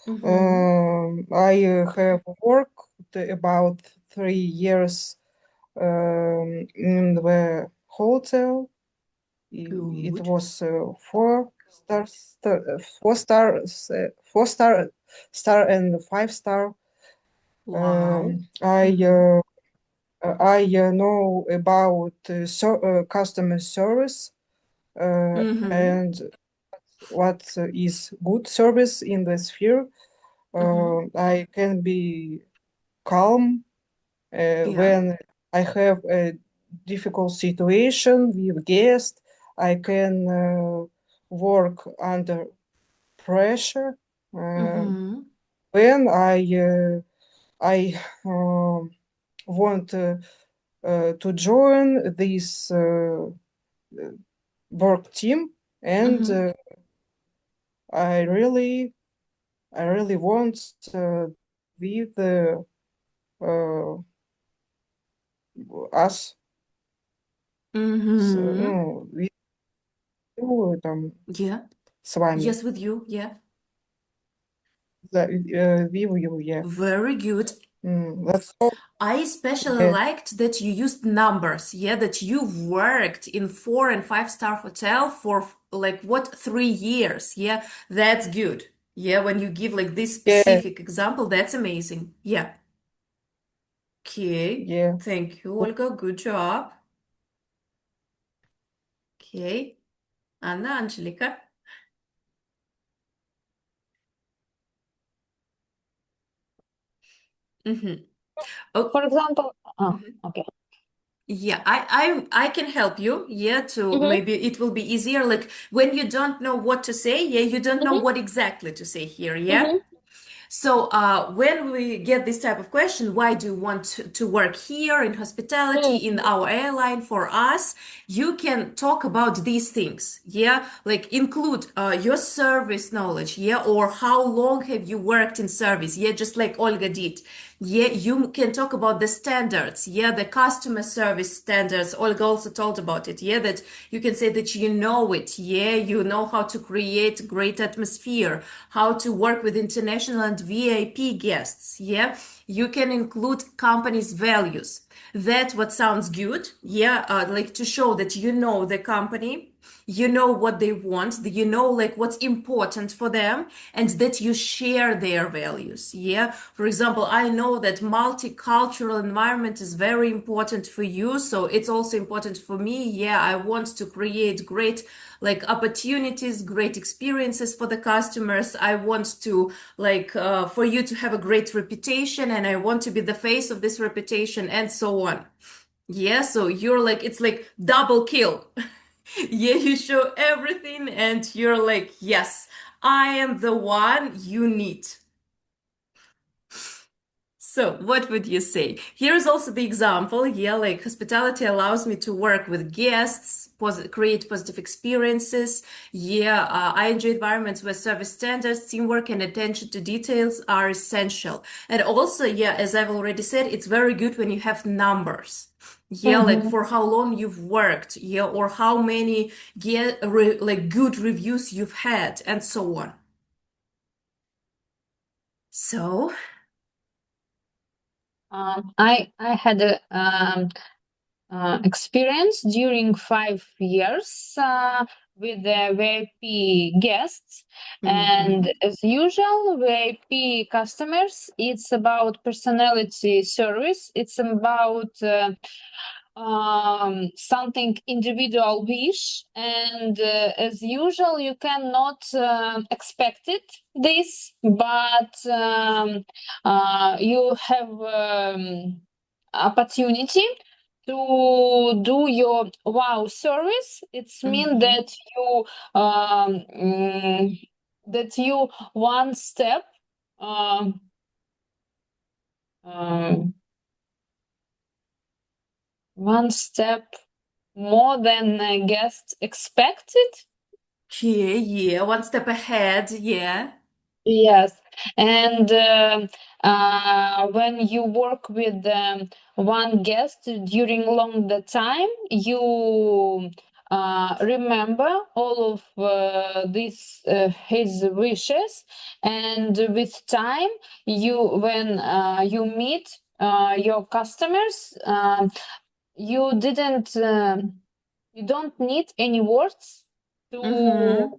Mm-hmm. I have worked about 3 years in the hotel. It Good. was four star and 5 star. Wow. I Mm-hmm. know about customer service Mm-hmm. and what is good service in the sphere. Mm-hmm. I can be calm Yeah. when I have a difficult situation with guests. I can work under pressure. Mm-hmm. When I want to join this work team, and Mm-hmm. I really I really want with uh, us Mm-hmm. ну, with you, там, Yeah. с вами. Yes, with you. Yeah. With you, yeah. Very good. That's all. I especially Yeah, liked that you used numbers, yeah, that you've worked in 4 and 5 star hotel for like what, 3 years, yeah, that's good. Yeah, when you give like this yeah, specific example, that's amazing. Yeah. Okay. yeah. Thank you, Olga. Good job. Okay. Anna, Angelica. Mhm. Oh, For example, mhm. okay. Yeah, I can help you. Yeah, to maybe it will be easier. Like when you don't know what to say, yeah, you don't know what exactly to say here, yeah? So when we get this type of question, why do you want to work here in hospitality, in our airline for us? You can talk about these things, yeah? Like include your service knowledge, yeah? Or how long have you worked in service, yeah? Just like Olga did. Yeah, you can talk about the standards, yeah, the customer service standards. Olga also told about it, yeah, that you can say that you know it, yeah, you know how to create great atmosphere, how to work with international and VIP guests, yeah. You can include company's values. That's what sounds good, yeah, like to show that you know the company, you know what they want, you know like what's important for them, and that you share their values, yeah. For example, I know that multicultural environment is very important for you, so it's also important for me, yeah. I want to create great like opportunities, great experiences for the customers. I want to like for you to have a great reputation, and I want to be the face of this reputation, and so on, yeah. So you're like, it's like double kill. Yeah, you show everything and you're like, yes, I am the one you need. So, what would you say? Here is also the example. Yeah, like hospitality allows me to work with guests, create positive experiences. Yeah, I enjoy environments where service standards, teamwork, and attention to details are essential. And also, yeah, as I've already said, it's very good when you have numbers. Yeah, like for how long you've worked, yeah, or how many like good reviews you've had, and so on. So, I had a experience during 5 years with the VIP guests, and as usual, VIP customers. It's about personality service. It's about something individual wish, and as usual you cannot expect it this, but you have opportunity to do your wow service. It's mean that you that you one step um, um, one step more than guests expected. okay, yeah, one step ahead, yeah. Yes, and when you work with one guest during long the time, you remember all of this his wishes, and with time, when you meet your customers, you didn't. You don't need any words to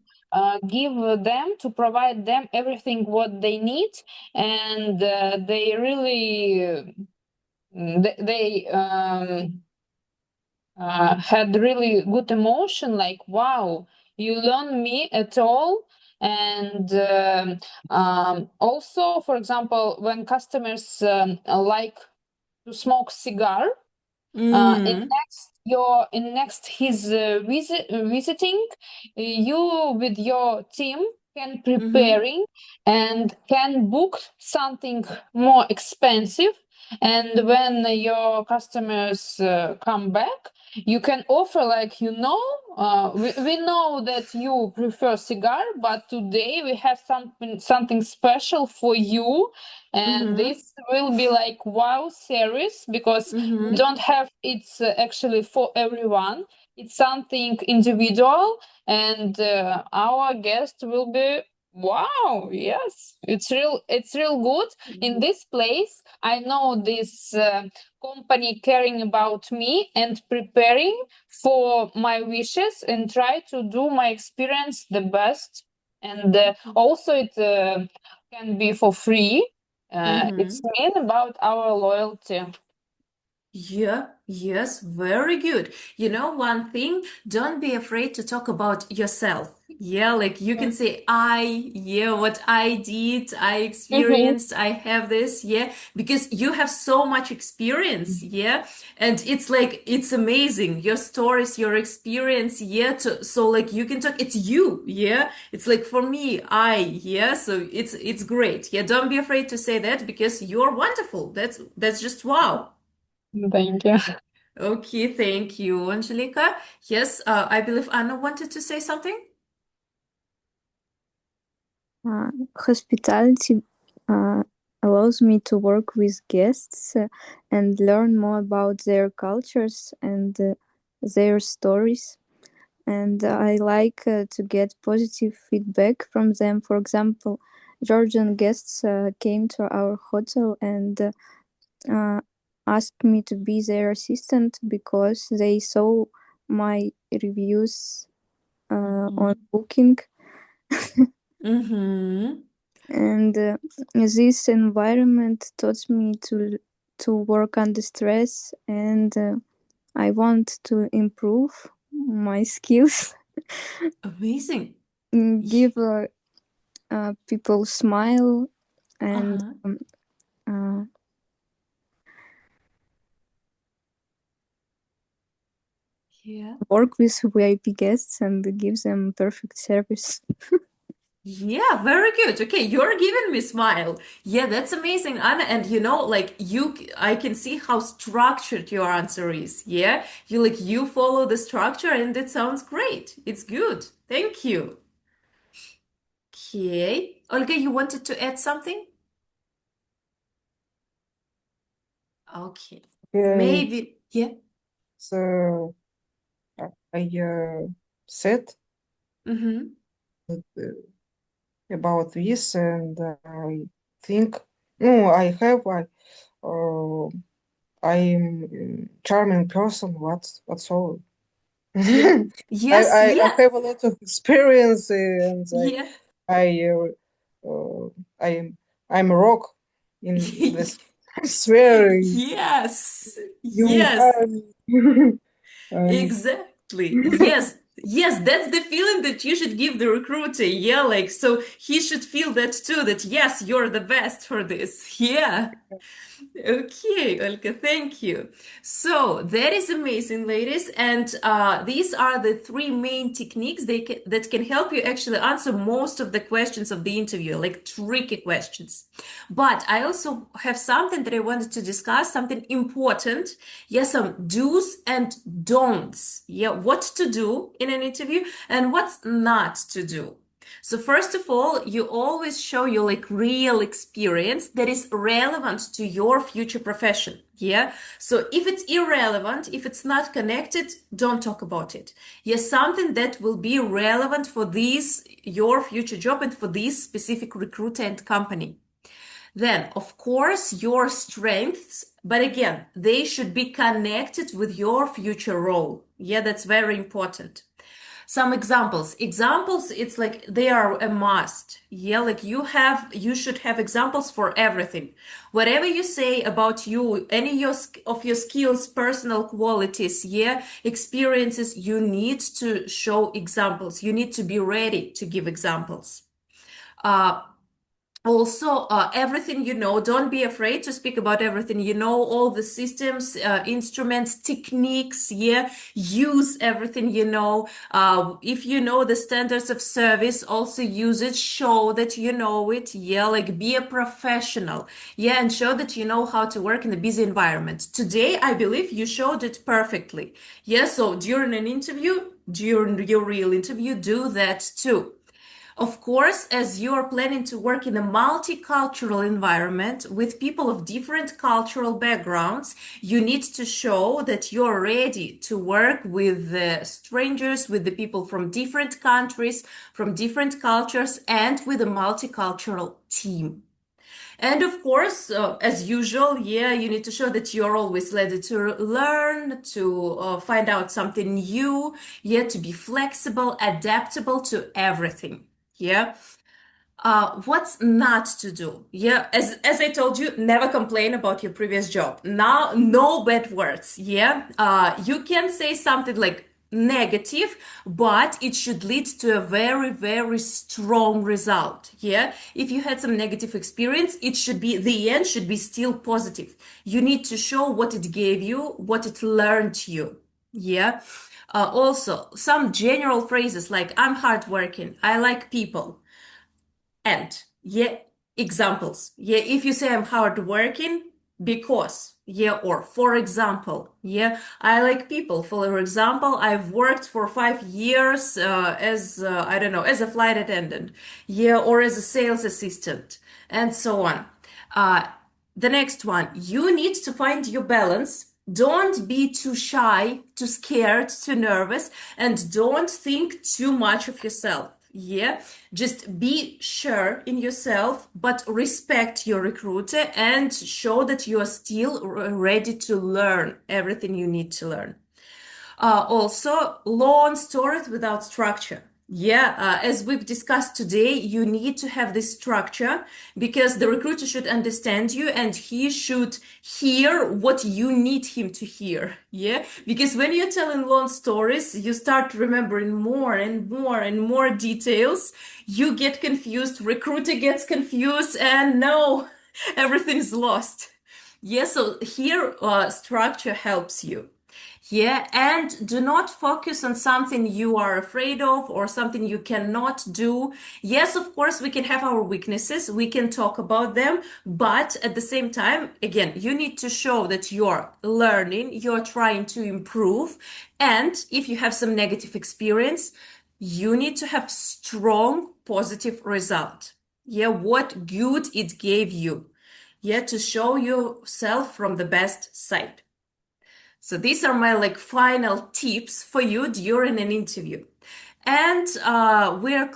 give them, to provide them everything what they need, and they really they had really good emotion, like wow, you learn me at all. And also, for example, when customers like to smoke cigar, in next his visiting, you with your team can preparing and can book something more expensive, and when your customers come back, you can offer, like, we know that you prefer cigar, but today we have something special for you, and this will be like wow series, because we don't have it's actually for everyone. It's something individual, and our guest will be wow. Yes, it's real good. In this place, I know this company caring about me and preparing for my wishes and try to do my experience the best. And also it can be for free. It's mean about our loyalty. Yeah, yes, very good. You know, one thing, don't be afraid to talk about yourself. Yeah, like you can say, yeah, what I did, I Mm-hmm. experienced, I have this, yeah, because you have so much experience, yeah, and it's like, it's amazing. Your stories, your experience, yeah, so like you can talk, it's you, yeah, it's like for me, yeah, so it's great. Yeah, don't be afraid to say that because you're wonderful. That's just wow. Thank you. Okay, thank you, Angelica. Yes, I believe Anna wanted to say something. Hospitality allows me to work with guests and learn more about their cultures and their stories. And I like to get positive feedback from them. For example, Georgian guests came to our hotel and asked me to be their assistant because they saw my reviews on Booking. Mm-hmm. And this environment taught me to work under stress, and I want to improve my skills, Amazing. give people smile, and Uh-huh. uh, Yeah. work with VIP guests and give them perfect service. Yeah, very good. Okay, you're giving me smile. Yeah, that's amazing, Anna. And you know, like I can see how structured your answer is. Yeah, you follow the structure, and it sounds great. It's good. Thank you. Okay, Olga, you wanted to add something? Okay, Okay, maybe. Yeah. so I said Mm-hmm. about this, and I think no, uh, I'm charming person. What's all? Yeah. I, Yes. I Yeah. have a lot of experience, and Yeah. I I'm a rock in this sphere. Yes. You Yes. hire me. and Exactly. Yes. Yes, that's the feeling that you should give the recruiter. Yeah, like so he should feel that too, that yes, you're the best for this. Yeah. Okay, Olga, thank you. So that is amazing, ladies. And these are the three main techniques that can help you actually answer most of the questions of the interview, like tricky questions. But I also have something that I wanted to discuss, something important. Yes, some do's and don'ts. Yeah, what to do in an interview and what's not to do. So first of all, you always show your real experience that is relevant to your future profession. Yeah. So if it's irrelevant, if it's not connected, don't talk about it. Yes, something that will be relevant for your future job and for this specific recruiter and company. Then, of course, your strengths, but again, they should be connected with your future role. Yeah, that's very important. Some examples. Examples, it's like they are a must. Yeah, like you should have examples for everything. Whatever you say about you, any of your skills, personal qualities, yeah, experiences, you need to show examples. You need to be ready to give examples. Uh, also, everything you know, don't be afraid to speak about everything you know, all the systems, instruments, techniques, yeah, use everything you know. If you know the standards of service, also use it, show that you know it, yeah, like be a professional, yeah, and show that you know how to work in a busy environment. Today, I believe you showed it perfectly. Yeah, so during an interview, during your real interview, do that too. Of course, as you are planning to work in a multicultural environment with people of different cultural backgrounds, you need to show that you're ready to work with the strangers, with the people from different countries, from different cultures, and with a multicultural team. And of course, as usual, yeah, you need to show that you're always ready to learn, to find out something new, yeah, to be flexible, adaptable to everything. Yeah. What's not to do? Yeah, as I told you, never complain about your previous job. Now, no bad words. Yeah, you can say something like negative, but it should lead to a very, very strong result. Yeah, if you had some negative experience, it should be the end should be still positive. You need to show what it gave you, what it learned you. Yeah. Also, some general phrases like I'm hardworking, I like people. And yeah, examples. Yeah, if you say I'm hardworking because, yeah, or for example, yeah, I like people. For example, I've worked for 5 years as I don't know, as a flight attendant, yeah, or as a sales assistant, and so on. The next one, you need to find your balance. Don't be too shy, too scared, too nervous, and don't think too much of yourself. Yeah, just be sure in yourself, but respect your recruiter and show that you are still ready to learn everything you need to learn. Also, long stories without structure. Yeah, as we've discussed today, you need to have this structure because the recruiter should understand you and he should hear what you need him to hear. Yeah, because when you're telling long stories, you start remembering more and more and more details. You get confused, recruiter gets confused, and no, everything's lost. Yeah, so here, structure helps you. Yeah, and do not focus on something you are afraid of or something you cannot do. Yes, of course, we can have our weaknesses, we can talk about them, but at the same time, again, you need to show that you're learning, you're trying to improve, and if you have some negative experience, you need to have strong positive result. Yeah, what good it gave you. Yeah, to show yourself from the best side. So these are my final tips for you during an interview. And we're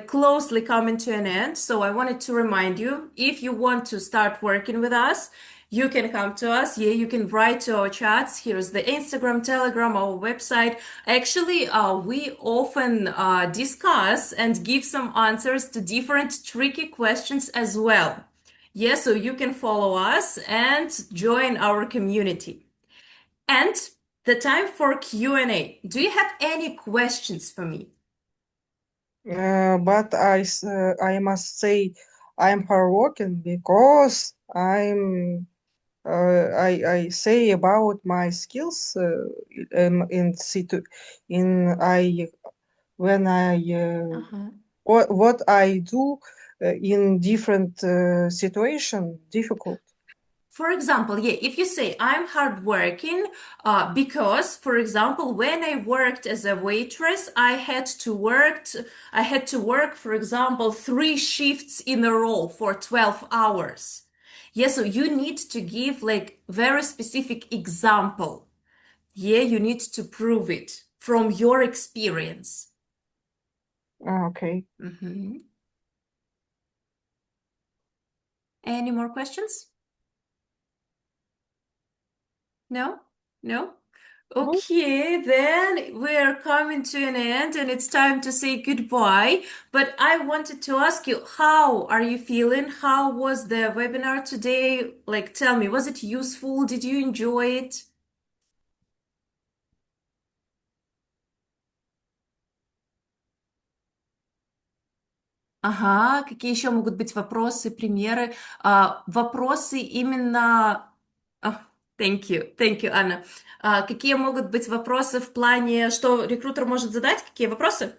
closely coming to an end. So I wanted to remind you, if you want to start working with us, you can come to us. Yeah, you can write to our chats. Here's the Instagram, Telegram, our website. Actually, we often discuss and give some answers to different tricky questions as well. Yeah, so you can follow us and join our community. And the time for Q&A. Do you have any questions for me? But I must say I'm hardworking because I say about my skills in situ in I when I Uh-huh. what I do in different situation difficult. For example, yeah, if you say I'm hardworking, because, for example, when I worked as a waitress, I had to work, for example, 3 shifts in a row for 12 hours. Yeah, so you need to give very specific example. Yeah, you need to prove it from your experience. Okay. Mhm. Any more questions? No? No? No. Okay, then we're coming to an end and it's time to say goodbye. But I wanted to ask you, how are you feeling? How was the webinar today? Tell me, was it useful? Did you enjoy it? Ага, какие еще могут быть вопросы, примеры? Вопросы именно... А, thank you, Анна. Какие могут быть вопросы в плане, что рекрутер может задать? Какие вопросы?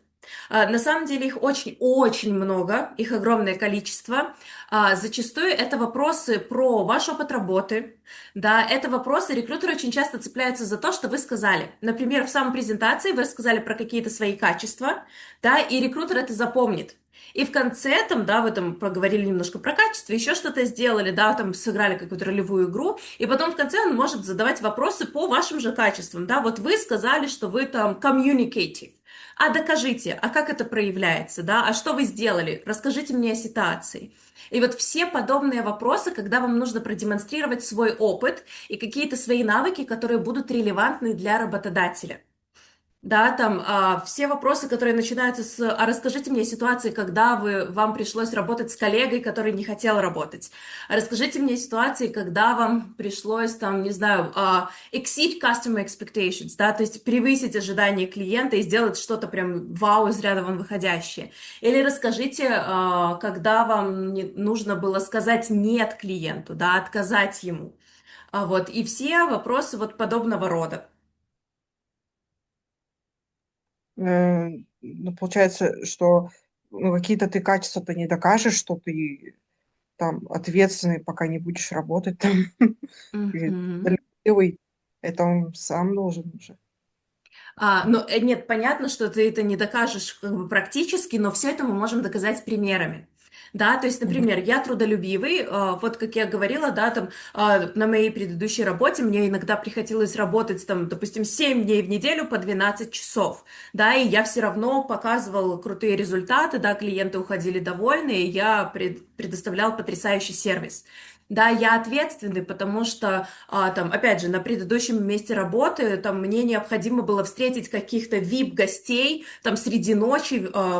На самом деле их очень-очень много, их огромное количество. Зачастую это вопросы про ваш опыт работы, да, это вопросы, рекрутеры очень часто цепляются за то, что вы сказали. Например, в самой презентации вы сказали про какие-то свои качества, да, и рекрутер это запомнит. И в конце там, да, вы там проговорили немножко про качество, еще что-то сделали, да, там сыграли какую-то ролевую игру, и потом в конце он может задавать вопросы по вашим же качествам, да, вот вы сказали, что вы там communicative, а докажите, а как это проявляется, да, а что вы сделали, расскажите мне о ситуации. И вот все подобные вопросы, когда вам нужно продемонстрировать свой опыт и какие-то свои навыки, которые будут релевантны для работодателя. Да, там все вопросы, которые начинаются с «А расскажите мне ситуации, когда вам пришлось работать с коллегой, который не хотел работать. А расскажите мне ситуации, когда вам пришлось, там, не знаю, exceed customer expectations», да, то есть превысить ожидания клиента и сделать что-то прям вау, из ряда вон выходящее. Или расскажите, когда вам нужно было сказать «нет» клиенту, да, отказать ему. Вот, и все вопросы вот подобного рода. Ну, получается, что ну, какие-то ты качества-то не докажешь, что ты там ответственный, пока не будешь работать там, или Мгм. талантливый. Это он сам должен уже. Ну, нет, понятно, что ты это не докажешь как бы практически, но все это мы можем доказать примерами. Да, то есть, Мгм. например, я трудолюбивый, вот как я говорила, да, там, на моей предыдущей работе мне иногда приходилось работать, там, допустим, 7 дней в неделю по 12 часов, да, и я все равно показывала крутые результаты, да, клиенты уходили довольны, и я предоставлял потрясающий сервис. Да, я ответственный, потому что там, опять же, на предыдущем месте работы там мне необходимо было встретить каких-то VIP-гостей, там среди ночи,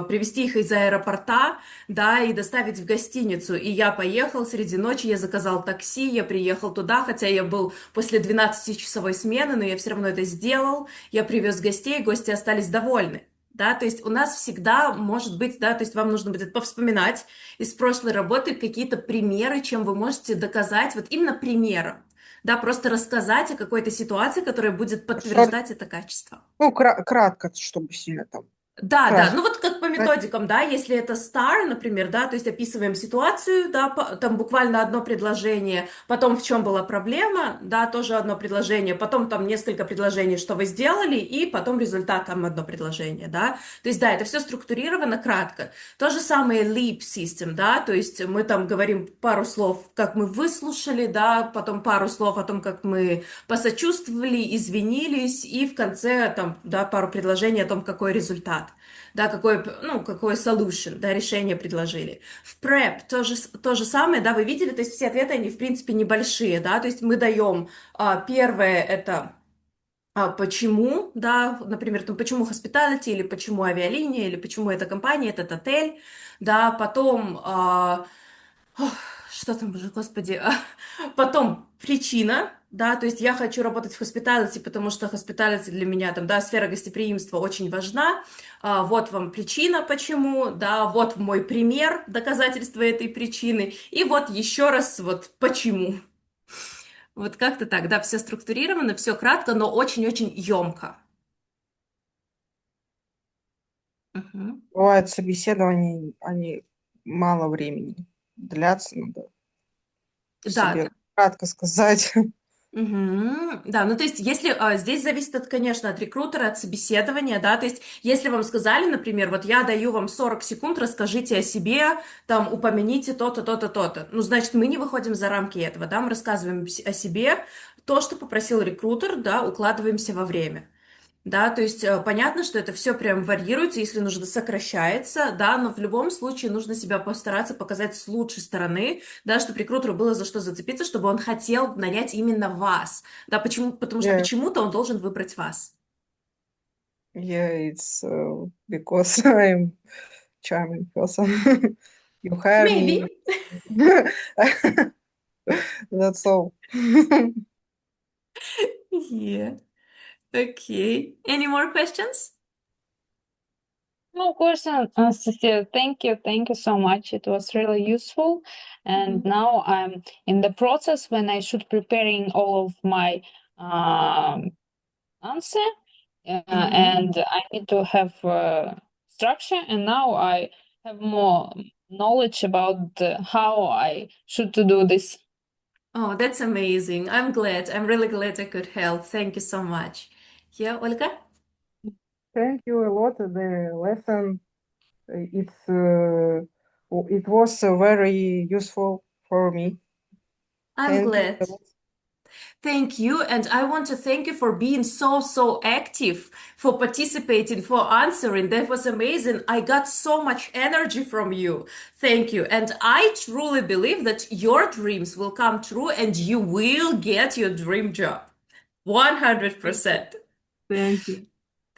привезти их из аэропорта, да, и доставить в гостиницу. И я поехал среди ночи, я заказал такси, я приехал туда, хотя я был после 12-часовой смены, но я все равно это сделал. Я привез гостей, гости остались довольны. Да, то есть у нас всегда может быть, да, то есть вам нужно будет повспоминать из прошлой работы какие-то примеры, чем вы можете доказать, вот именно примером. Да, просто рассказать о какой-то ситуации, которая будет Шорт, подтверждать это качество. ну, кратко, чтобы сильно там Да, да, красить. ну вот как по методикам, да, если это star, например, да, то есть описываем ситуацию, да, там буквально одно предложение, потом в чем была проблема, да, тоже одно предложение, потом там несколько предложений, что вы сделали, и потом результат, там одно предложение, да, то есть, да, это все структурировано кратко. То же самое leap system, да, то есть мы там говорим пару слов, как мы выслушали, да, потом пару слов о том, как мы посочувствовали, извинились, и в конце там, да, пару предложений о том, какой результат. Да, какой solution, да, решение предложили. В prep то же самое, да, вы видели, то есть все ответы, они, в принципе, небольшие, да, то есть мы даем, первое, это почему, да, например, там, почему hospitality, или почему авиалиния, или почему эта компания, этот отель, да, потом, ох, что там уже, господи, потом причина, да, то есть я хочу работать в hospitality, потому что hospitality для меня, там, да, сфера гостеприимства очень важна. Вот вам причина, почему, да, вот мой пример доказательства этой причины, и вот еще раз вот почему. Вот как-то так, да, все структурировано, все кратко, но очень-очень емко. Мгм. Бывают собеседования, они мало времени длятся, надо Да, себе кратко сказать. мгм. Да, ну то есть, если здесь зависит от, конечно, от рекрутера, от собеседования, да, то есть, если вам сказали, например, вот я даю вам 40 секунд, расскажите о себе, там, упомяните то-то, то-то, то-то, ну, значит, мы не выходим за рамки этого, да, мы рассказываем о себе, то, что попросил рекрутер, да, укладываемся во время. Да, то есть понятно, что это все прям варьируется, если нужно сокращается, да, но в любом случае нужно себя постараться показать с лучшей стороны, да, чтобы рекрутеру было за что зацепиться, чтобы он хотел нанять именно вас, да, почему? Потому что Yeah, почему-то он должен выбрать вас. yeah, it's because I'm charming person. You hire Maybe. me. That's all. Yeah. Okay. Any more questions? No question, Cecilia. Thank you so much. It was really useful. And Мгм. now I'm in the process when I should preparing all of my answer, Мгм. and I need to have structure. And now I have more knowledge about how I should to do this. Oh, that's amazing. I'm glad. I'm really glad I could help. Thank you so much. Yeah, Olga? Thank you a lot. The lesson, it was very useful for me. I'm Thank you glad. a lot. Thank you, and I want to thank you for being so active, for participating, for answering. That was amazing. I got so much energy from you. Thank you. And I truly believe that your dreams will come true and you will get your dream job. Thank you. 100%. Thank you.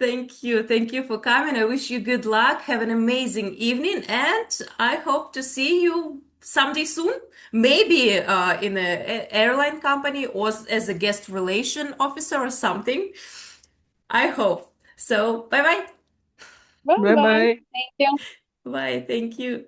Thank you. Thank you for coming. I wish you good luck. Have an amazing evening, and I hope to see you someday soon. Maybe in an airline company or as a guest relation officer or something. I hope. So, bye bye. Bye bye. Bye-bye. Thank you. Bye. Thank you.